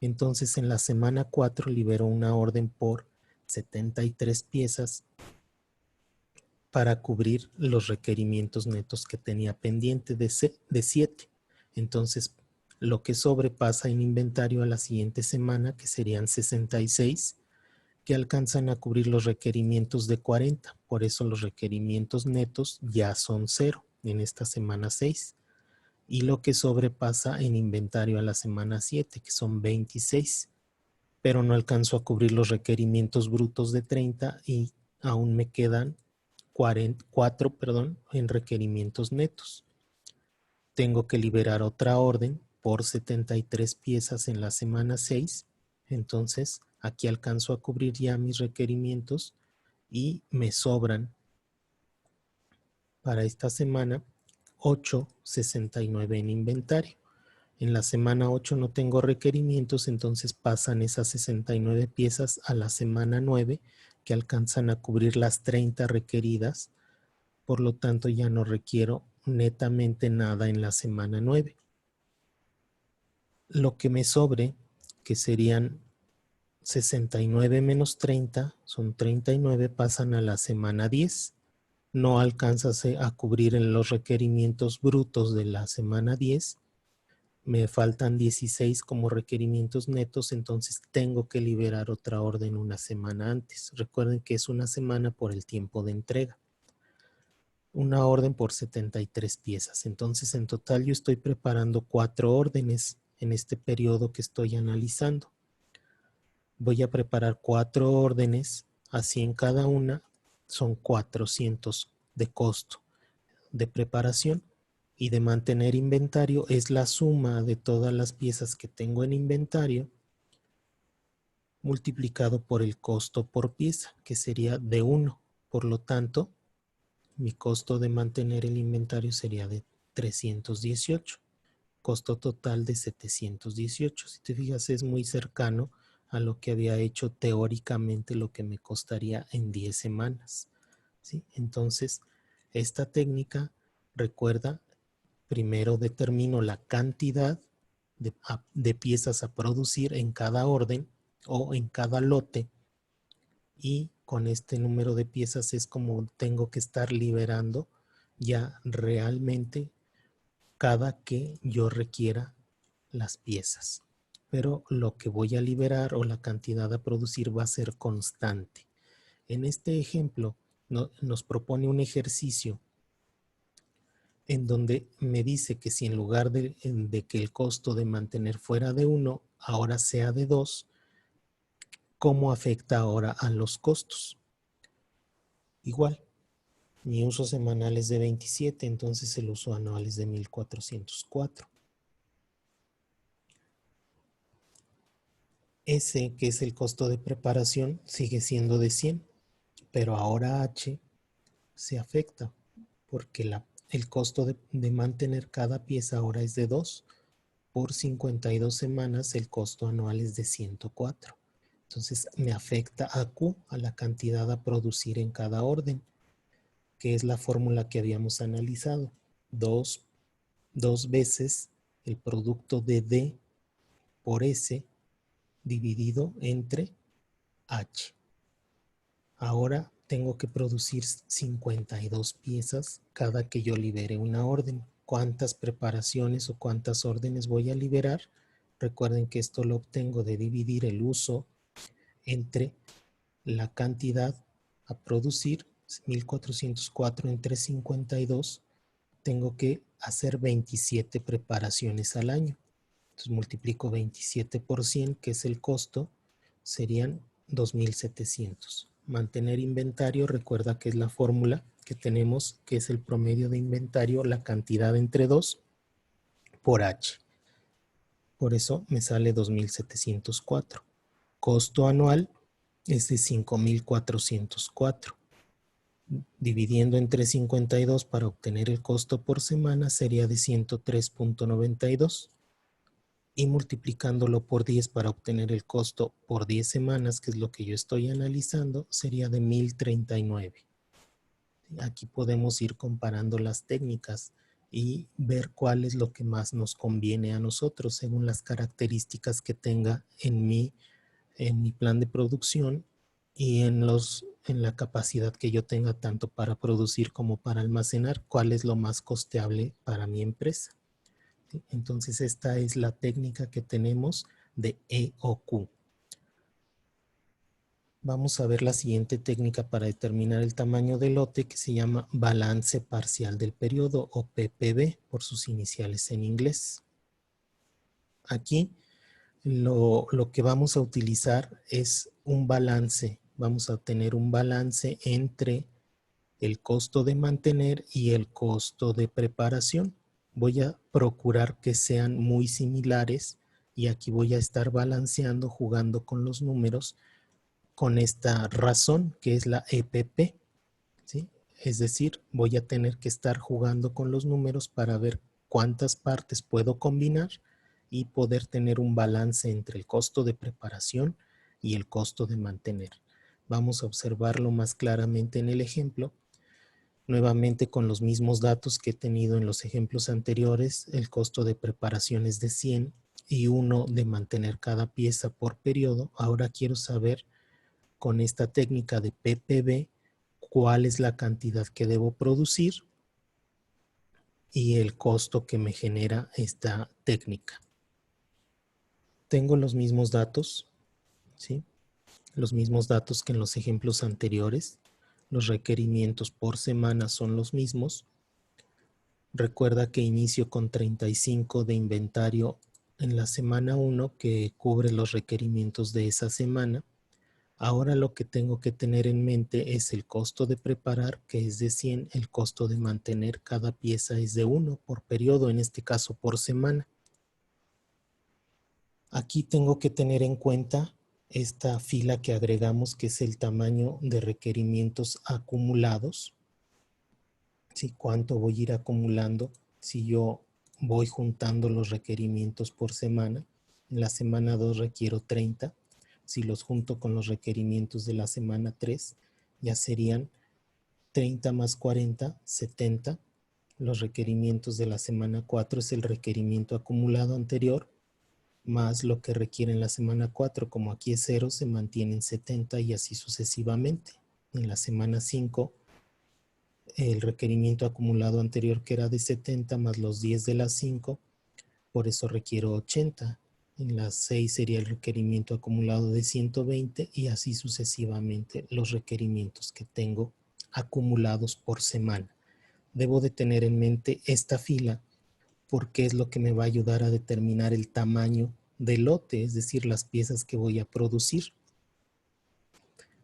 Entonces en la semana 4 libero una orden por 73 piezas para cubrir los requerimientos netos que tenía pendiente de 7. Entonces lo que sobrepasa en inventario a la siguiente semana, que serían 66, que alcanzan a cubrir los requerimientos de 40. Por eso los requerimientos netos ya son 0 en esta semana 6. Y lo que sobrepasa en inventario a la semana 7, que son 26. Pero no alcanzo a cubrir los requerimientos brutos de 30 y aún me quedan 4 en requerimientos netos. Tengo que liberar otra orden por 73 piezas en la semana 6. Entonces aquí alcanzo a cubrir ya mis requerimientos y me sobran para esta semana 8.69 en inventario. En la semana 8 no tengo requerimientos, entonces pasan esas 69 piezas a la semana 9, que alcanzan a cubrir las 30 requeridas. Por lo tanto, ya no requiero netamente nada en la semana 9. Lo que me sobre, que serían 69 menos 30, son 39, pasan a la semana 10. No alcanzas a cubrir en los requerimientos brutos de la semana 10. Me faltan 16 como requerimientos netos, entonces tengo que liberar otra orden una semana antes. Recuerden que es una semana por el tiempo de entrega. Una orden por 73 piezas. Entonces en total yo estoy preparando 4 órdenes en este periodo que estoy analizando. Voy a preparar 4 órdenes, así en cada una son 400 de costo de preparación. Y de mantener inventario es la suma de todas las piezas que tengo en inventario multiplicado por el costo por pieza, que sería de 1. Por lo tanto, mi costo de mantener el inventario sería de 318. Costo total de 718. Si te fijas, es muy cercano a lo que había hecho teóricamente, lo que me costaría en 10 semanas. ¿Sí? Entonces, esta técnica, recuerda, primero determino la cantidad de piezas a producir en cada orden o en cada lote, y con este número de piezas es como tengo que estar liberando ya realmente cada que yo requiera las piezas. Pero lo que voy a liberar o la cantidad a producir va a ser constante. En este ejemplo nos propone un ejercicio en donde me dice que si en lugar de que el costo de mantener fuera de 1, ahora sea de 2, ¿cómo afecta ahora a los costos? Igual, mi uso semanal es de 27, entonces el uso anual es de 1404. S, que es el costo de preparación, sigue siendo de 100, pero ahora H se afecta porque el costo de mantener cada pieza ahora es de 2. Por 52 semanas el costo anual es de 104. Entonces me afecta a Q, a la cantidad a producir en cada orden, que es la fórmula que habíamos analizado. Dos veces el producto de D por S dividido entre H. Ahora tengo que producir 52 piezas cada que yo libere una orden. ¿Cuántas preparaciones o cuántas órdenes voy a liberar? Recuerden que esto lo obtengo de dividir el uso entre la cantidad a producir, 1404 entre 52. Tengo que hacer 27 preparaciones al año. Entonces multiplico 27 por 100, que es el costo, serían 2.700. Mantener inventario, recuerda que es la fórmula que tenemos, que es el promedio de inventario, la cantidad entre 2 por H. Por eso me sale 2.704. Costo anual es de 5.404. Dividiendo entre 52 para obtener el costo por semana sería de 103.92. Y multiplicándolo por 10 para obtener el costo por 10 semanas, que es lo que yo estoy analizando, sería de 1.039. Aquí podemos ir comparando las técnicas y ver cuál es lo que más nos conviene a nosotros según las características que tenga en mi plan de producción y en la capacidad que yo tenga tanto para producir como para almacenar, cuál es lo más costeable para mi empresa. Entonces esta es la técnica que tenemos de EOQ. Vamos a ver la siguiente técnica para determinar el tamaño del lote, que se llama balance parcial del periodo, o PPB por sus iniciales en inglés. Aquí lo que vamos a utilizar es un balance. Vamos a obtener un balance entre el costo de mantener y el costo de preparación. Voy a procurar que sean muy similares y aquí voy a estar balanceando, jugando con los números con esta razón que es la EPP, ¿sí? Es decir, voy a tener que estar jugando con los números para ver cuántas partes puedo combinar y poder tener un balance entre el costo de preparación y el costo de mantener. Vamos a observarlo más claramente en el ejemplo. Nuevamente con los mismos datos que he tenido en los ejemplos anteriores, el costo de preparación es de 100 y 1 de mantener cada pieza por periodo. Ahora quiero saber con esta técnica de PPB cuál es la cantidad que debo producir y el costo que me genera esta técnica. Tengo los mismos datos, ¿sí? Los mismos datos que en los ejemplos anteriores. Los requerimientos por semana son los mismos. Recuerda que inicio con 35 de inventario en la semana 1 que cubre los requerimientos de esa semana. Ahora lo que tengo que tener en mente es el costo de preparar, que es de 100, el costo de mantener cada pieza es de 1 por periodo, en este caso por semana. Aquí tengo que tener en cuenta esta fila que agregamos, que es el tamaño de requerimientos acumulados. ¿Sí? ¿Cuánto voy a ir acumulando si yo voy juntando los requerimientos por semana? En la semana 2 requiero 30. Si los junto con los requerimientos de la semana 3, ya serían 30 más 40, 70. Los requerimientos de la semana 4 es el requerimiento acumulado anterior, más lo que requiere en la semana 4. Como aquí es 0, se mantiene en 70 y así sucesivamente. En la semana 5, el requerimiento acumulado anterior, que era de 70, más los 10 de las 5, por eso requiero 80. En las 6 sería el requerimiento acumulado de 120 y así sucesivamente los requerimientos que tengo acumulados por semana. Debo de tener en mente esta fila porque es lo que me va a ayudar a determinar el tamaño del lote, es decir, las piezas que voy a producir.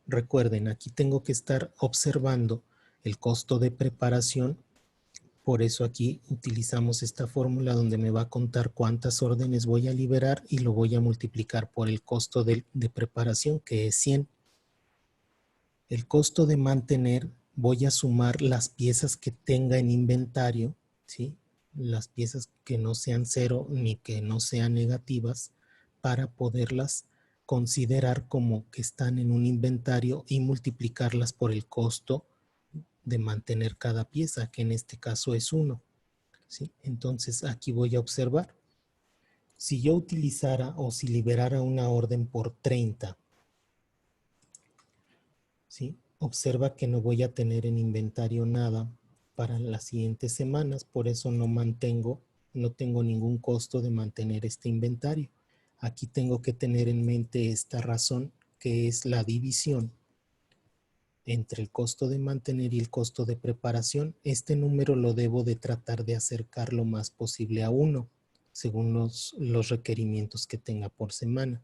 Recuerden, aquí tengo que estar observando el costo de preparación. Por eso aquí utilizamos esta fórmula donde me va a contar cuántas órdenes voy a liberar y lo voy a multiplicar por el costo de preparación, que es 100. El costo de mantener, voy a sumar las piezas que tenga en inventario, ¿sí? Las piezas que no sean 0 ni que no sean negativas, para poderlas considerar como que están en un inventario y multiplicarlas por el costo de mantener cada pieza, que en este caso es 1. ¿Sí? Entonces aquí voy a observar. Si yo utilizara o si liberara una orden por 30, ¿sí? Observa que no voy a tener en inventario nada para las siguientes semanas, por eso no tengo ningún costo de mantener este inventario. Aquí tengo que tener en mente esta razón, que es la división entre el costo de mantener y el costo de preparación. Este número lo debo de tratar de acercar lo más posible a 1. según los requerimientos que tenga por semana.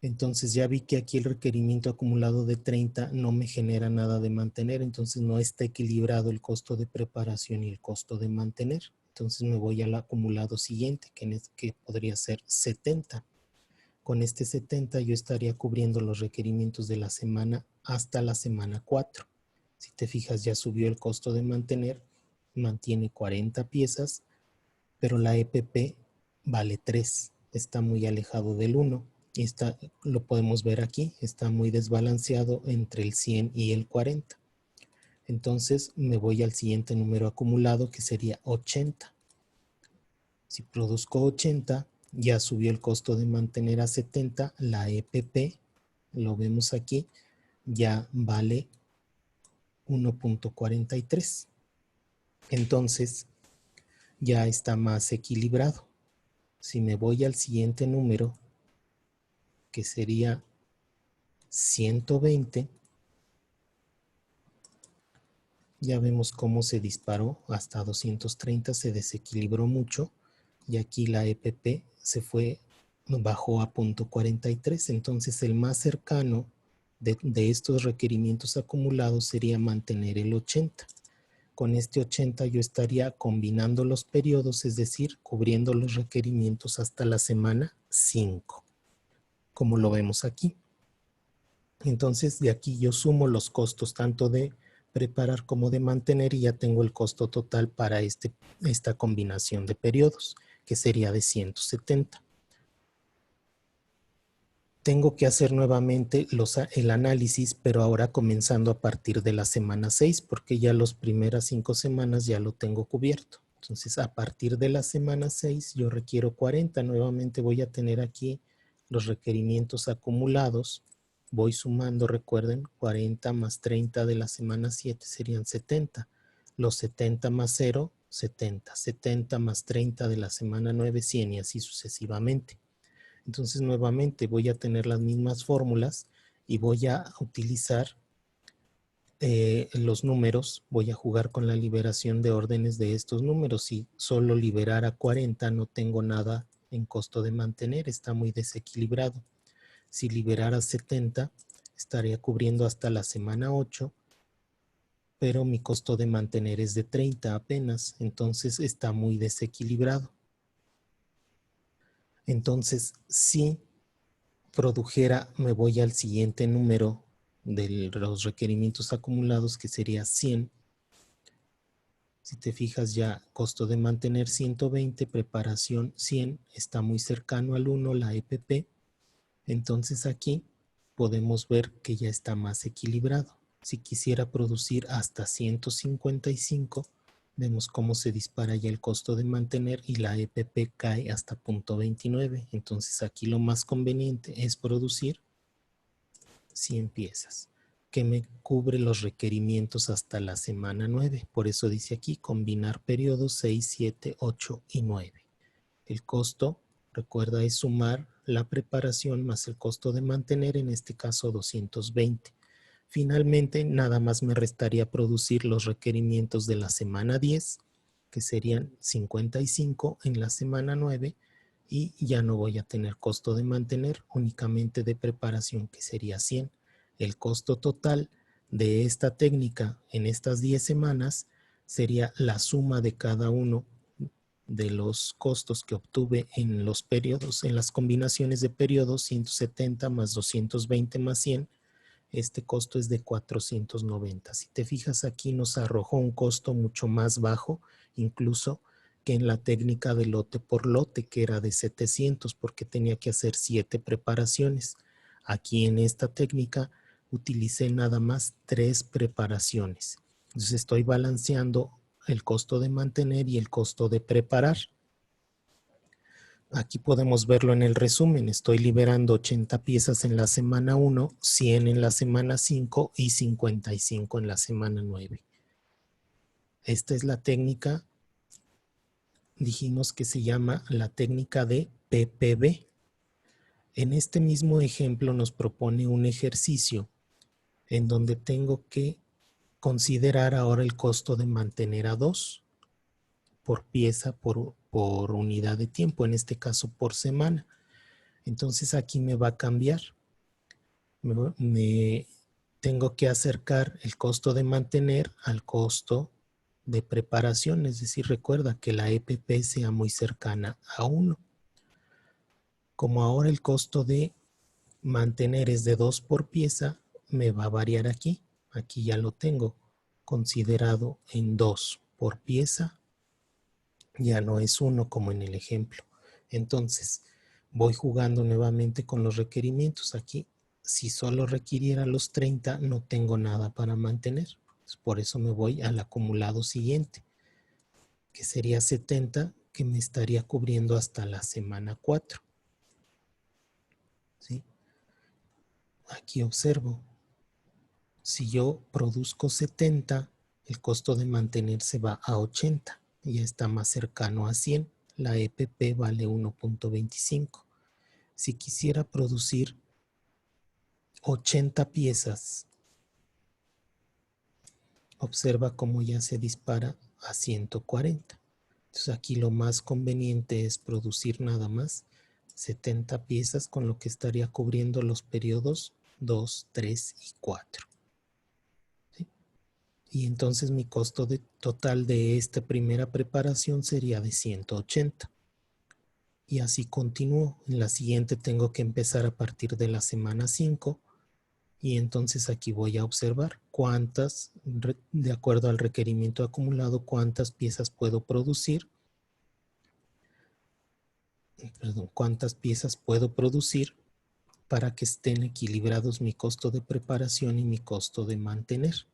Entonces ya vi que aquí el requerimiento acumulado de 30 no me genera nada de mantener, entonces no está equilibrado el costo de preparación y el costo de mantener. Entonces me voy al acumulado siguiente, que podría ser 70. Con este 70 yo estaría cubriendo los requerimientos de la semana hasta la semana 4. Si te fijas, ya subió el costo de mantener, mantiene 40 piezas, pero la EPP vale 3, está muy alejado del 1. Y lo podemos ver aquí, está muy desbalanceado entre el 100 y el 40. Entonces me voy al siguiente número acumulado, que sería 80. Si produzco 80, ya subió el costo de mantener a 70, la EPP, lo vemos aquí, ya vale 1.43. Entonces ya está más equilibrado. Si me voy al siguiente número, que sería 120, ya vemos cómo se disparó hasta 230, se desequilibró mucho y aquí la EPP bajó a 0.43. Entonces el más cercano de estos requerimientos acumulados sería mantener el 80. Con este 80 yo estaría combinando los periodos, es decir, cubriendo los requerimientos hasta la semana 5, como lo vemos aquí. Entonces de aquí yo sumo los costos tanto de preparar como de mantener y ya tengo el costo total para esta combinación de periodos, que sería de 170. Tengo que hacer nuevamente el análisis, pero ahora comenzando a partir de la semana 6, porque ya las primeras 5 semanas ya lo tengo cubierto. Entonces, a partir de la semana 6, yo requiero 40. Nuevamente voy a tener aquí los requerimientos acumulados. Voy sumando, recuerden, 40 más 30 de la semana 7 serían 70. Los 70 más 0, 70. 70 más 30 de la semana 9, 100 y así sucesivamente. Entonces nuevamente voy a tener las mismas fórmulas y voy a utilizar los números, voy a jugar con la liberación de órdenes de estos números. Si solo liberar a 40 no tengo nada en costo de mantener, está muy desequilibrado. Si liberara 70 estaría cubriendo hasta la semana 8, pero mi costo de mantener es de 30 apenas, entonces está muy desequilibrado. Entonces, si produjera, me voy al siguiente número de los requerimientos acumulados, que sería 100. Si te fijas, ya costo de mantener 120, preparación 100, está muy cercano al 1, la EPP. Entonces aquí podemos ver que ya está más equilibrado. Si quisiera producir hasta 155, vemos cómo se dispara ya el costo de mantener y la EPP cae hasta 0.29. Entonces aquí lo más conveniente es producir 100 piezas, que me cubre los requerimientos hasta la semana 9. Por eso dice aquí combinar periodos 6, 7, 8 y 9. El costo, recuerda, es sumar la preparación más el costo de mantener, en este caso 220. Finalmente, nada más me restaría producir los requerimientos de la semana 10, que serían 55 en la semana 9, y ya no voy a tener costo de mantener, únicamente de preparación, que sería 100. El costo total de esta técnica en estas 10 semanas sería la suma de cada uno de los costos que obtuve en los periodos, en las combinaciones de periodos, 170 más 220 más 100, este costo es de 490. Si te fijas aquí nos arrojó un costo mucho más bajo, incluso que en la técnica de lote por lote, que era de 700, porque tenía que hacer 7 preparaciones. Aquí en esta técnica utilicé nada más 3 preparaciones. Entonces estoy balanceando el costo de mantener y el costo de preparar. Aquí podemos verlo en el resumen. Estoy liberando 80 piezas en la semana 1, 100 en la semana 5 y 55 en la semana 9. Esta es la técnica, dijimos que se llama la técnica de PPB. En este mismo ejemplo nos propone un ejercicio en donde tengo que considerar ahora el costo de mantener a 2 por pieza por unidad de tiempo, en este caso por semana. Entonces aquí me va a cambiar. Me tengo que acercar el costo de mantener al costo de preparación, es decir, recuerda que la EPP sea muy cercana a 1. Como ahora el costo de mantener es de 2 por pieza, me va a variar aquí. Aquí ya lo tengo considerado en 2 por pieza, ya no es 1 como en el ejemplo. Entonces, voy jugando nuevamente con los requerimientos. Aquí, si solo requiriera los 30, no tengo nada para mantener. Por eso me voy al acumulado siguiente, que sería 70, que me estaría cubriendo hasta la semana 4. ¿Sí? Aquí observo, si yo produzco 70, el costo de mantenerse va a 80, ya está más cercano a 100. La EPP vale 1.25. Si quisiera producir 80 piezas, observa cómo ya se dispara a 140. Entonces aquí lo más conveniente es producir nada más 70 piezas, con lo que estaría cubriendo los periodos 2, 3 y 4. ¿Sí? Y entonces mi costo total de esta primera preparación sería de 180. Y así continúo. En la siguiente tengo que empezar a partir de la semana 5. Y entonces aquí voy a observar cuántas, de acuerdo al requerimiento acumulado, cuántas piezas puedo producir. Cuántas piezas puedo producir para que estén equilibrados mi costo de preparación y mi costo de mantener.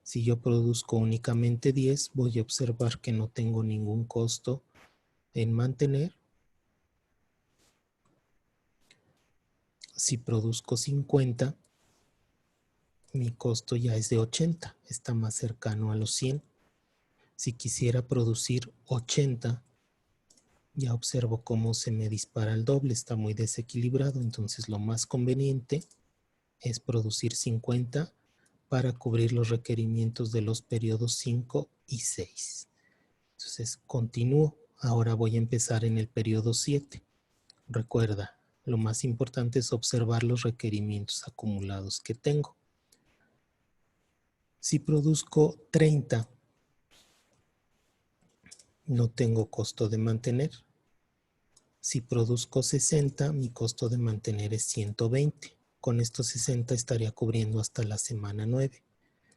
Si yo produzco únicamente 10, voy a observar que no tengo ningún costo en mantener. Si produzco 50, mi costo ya es de 80, está más cercano a los 100. Si quisiera producir 80, ya observo cómo se me dispara el doble, está muy desequilibrado, entonces lo más conveniente es producir 50 para cubrir los requerimientos de los periodos 5 y 6. Entonces continúo, ahora voy a empezar en el periodo 7. Recuerda, lo más importante es observar los requerimientos acumulados que tengo. Si produzco 30, no tengo costo de mantener. Si produzco 60, mi costo de mantener es 120. Con estos 60 estaría cubriendo hasta la semana 9.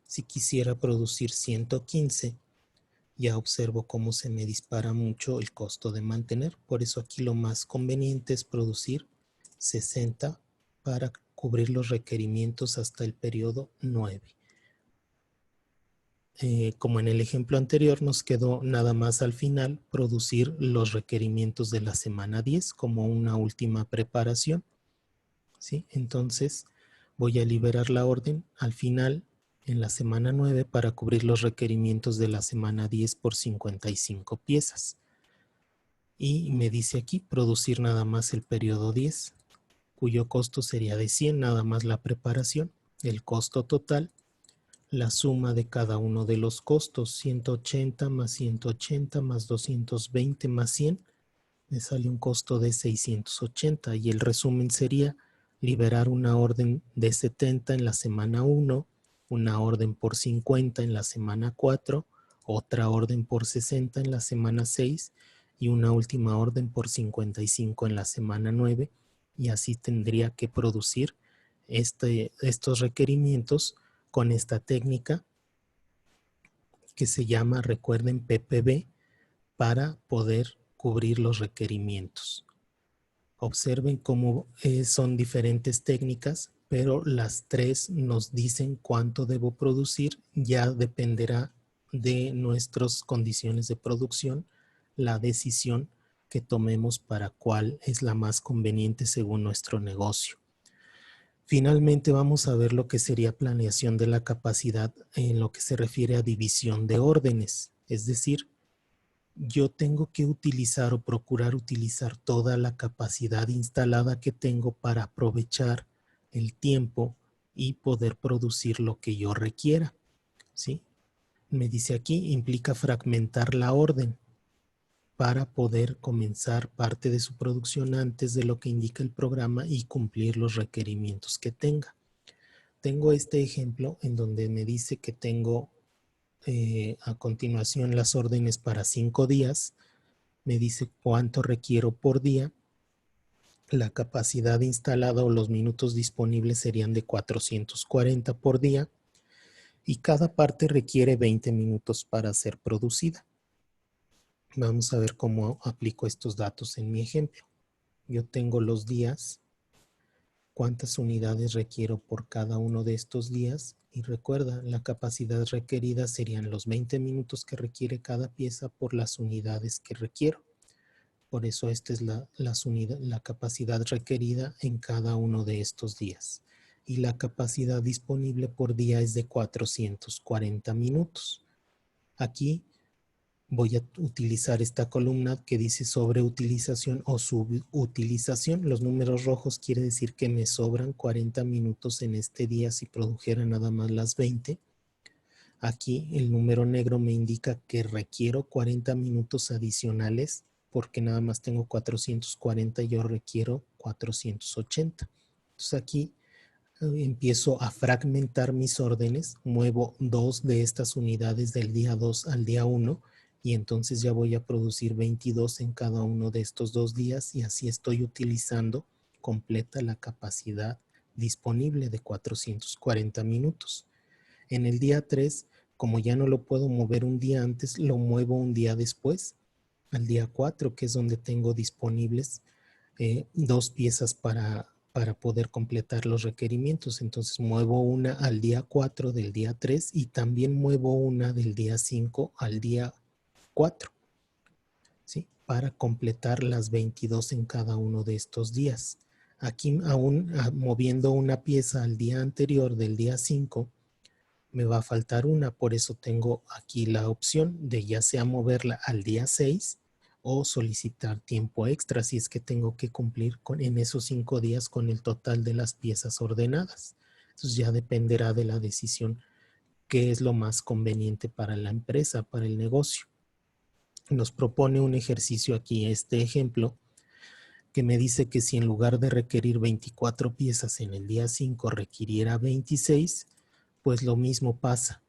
Si quisiera producir 115, ya observo cómo se me dispara mucho el costo de mantener. Por eso aquí lo más conveniente es producir 60 para cubrir los requerimientos hasta el periodo 9. Como en el ejemplo anterior, nos quedó nada más al final producir los requerimientos de la semana 10 como una última preparación. ¿Sí? Entonces voy a liberar la orden al final en la semana 9 para cubrir los requerimientos de la semana 10 por 55 piezas. Y me dice aquí producir nada más el periodo 10, cuyo costo sería de 100, nada más la preparación. El costo total, la suma de cada uno de los costos, 180 más 180 más 220 más 100, me sale un costo de 680. Y el resumen sería liberar una orden de 70 en la semana 1, una orden por 50 en la semana 4, otra orden por 60 en la semana 6 y una última orden por 55 en la semana 9. Y así tendría que producir estos requerimientos con esta técnica que se llama, recuerden, PPB, para poder cubrir los requerimientos. Observen cómo son diferentes técnicas, pero las tres nos dicen cuánto debo producir. Ya dependerá de nuestras condiciones de producción la decisión que tomemos para cuál es la más conveniente según nuestro negocio. Finalmente vamos a ver lo que sería planeación de la capacidad en lo que se refiere a división de órdenes. Es decir, yo tengo que utilizar o procurar utilizar toda la capacidad instalada que tengo para aprovechar el tiempo y poder producir lo que yo requiera. ¿Sí? Me dice aquí, implica fragmentar la orden. para poder comenzar parte de su producción antes de lo que indica el programa y cumplir los requerimientos que tenga. Tengo este ejemplo en donde me dice que tengo a continuación las órdenes para 5 días. Me dice cuánto requiero por día. La capacidad instalada o los minutos disponibles serían de 440 por día y cada parte requiere 20 minutos para ser producida. Vamos a ver cómo aplico estos datos en mi ejemplo. Yo tengo los días, cuántas unidades requiero por cada uno de estos días y recuerda, la capacidad requerida serían los 20 minutos que requiere cada pieza por las unidades que requiero. Por eso esta es la capacidad requerida en cada uno de estos días. Y la capacidad disponible por día es de 440 minutos. Aquí voy a utilizar esta columna que dice sobreutilización o subutilización. Los números rojos quiere decir que me sobran 40 minutos en este día si produjera nada más las 20. Aquí el número negro me indica que requiero 40 minutos adicionales porque nada más tengo 440 y yo requiero 480. Entonces aquí empiezo a fragmentar mis órdenes, muevo 2 de estas unidades del día 2 al día 1 y entonces ya voy a producir 22 en cada uno de estos 2 días y así estoy utilizando completa la capacidad disponible de 440 minutos. En el día 3, como ya no lo puedo mover un día antes, lo muevo un día después, al día 4, que es donde tengo disponibles 2 piezas para poder completar los requerimientos. Entonces muevo una al día 4 del día 3 y también muevo una del día 5 al día 4, ¿sí? Para completar las 22 en cada uno de estos días. Aquí aún moviendo una pieza al día anterior del día 5, me va a faltar una, por eso tengo aquí la opción de ya sea moverla al día 6 o solicitar tiempo extra si es que tengo que cumplir en esos 5 días con el total de las piezas ordenadas. Entonces ya dependerá de la decisión qué es lo más conveniente para la empresa, para el negocio. Nos propone un ejercicio aquí, este ejemplo, que me dice que si en lugar de requerir 24 piezas en el día 5 requiriera 26, pues lo mismo pasa.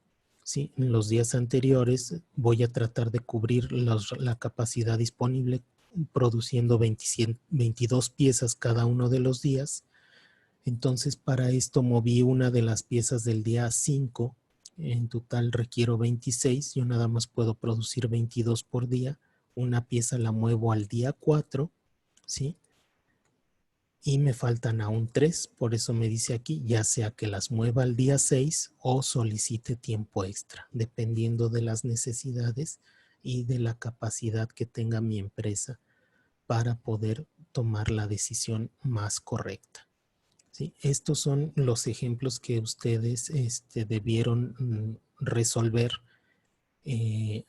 ¿Sí? En los días anteriores voy a tratar de cubrir la capacidad disponible produciendo 22 piezas cada uno de los días. Entonces para esto moví una de las piezas del día 5. En total requiero 26. Yo nada más puedo producir 22 por día. Una pieza la muevo al día 4, ¿sí? Y me faltan aún 3, por eso me dice aquí, ya sea que las mueva al día 6 o solicite tiempo extra, dependiendo de las necesidades y de la capacidad que tenga mi empresa para poder tomar la decisión más correcta. ¿Sí? Estos son los ejemplos que ustedes debieron resolver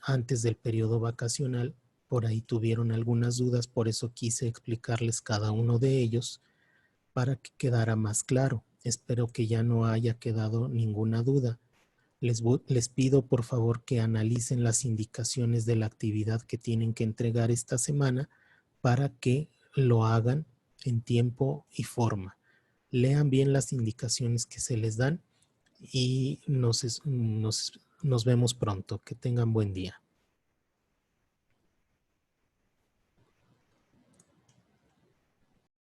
antes del periodo vacacional. Por ahí tuvieron algunas dudas, por eso quise explicarles cada uno de ellos para que quedara más claro. Espero que ya no haya quedado ninguna duda. Les pido por favor que analicen las indicaciones de la actividad que tienen que entregar esta semana para que lo hagan en tiempo y forma. Lean bien las indicaciones que se les dan y nos vemos pronto. Que tengan buen día.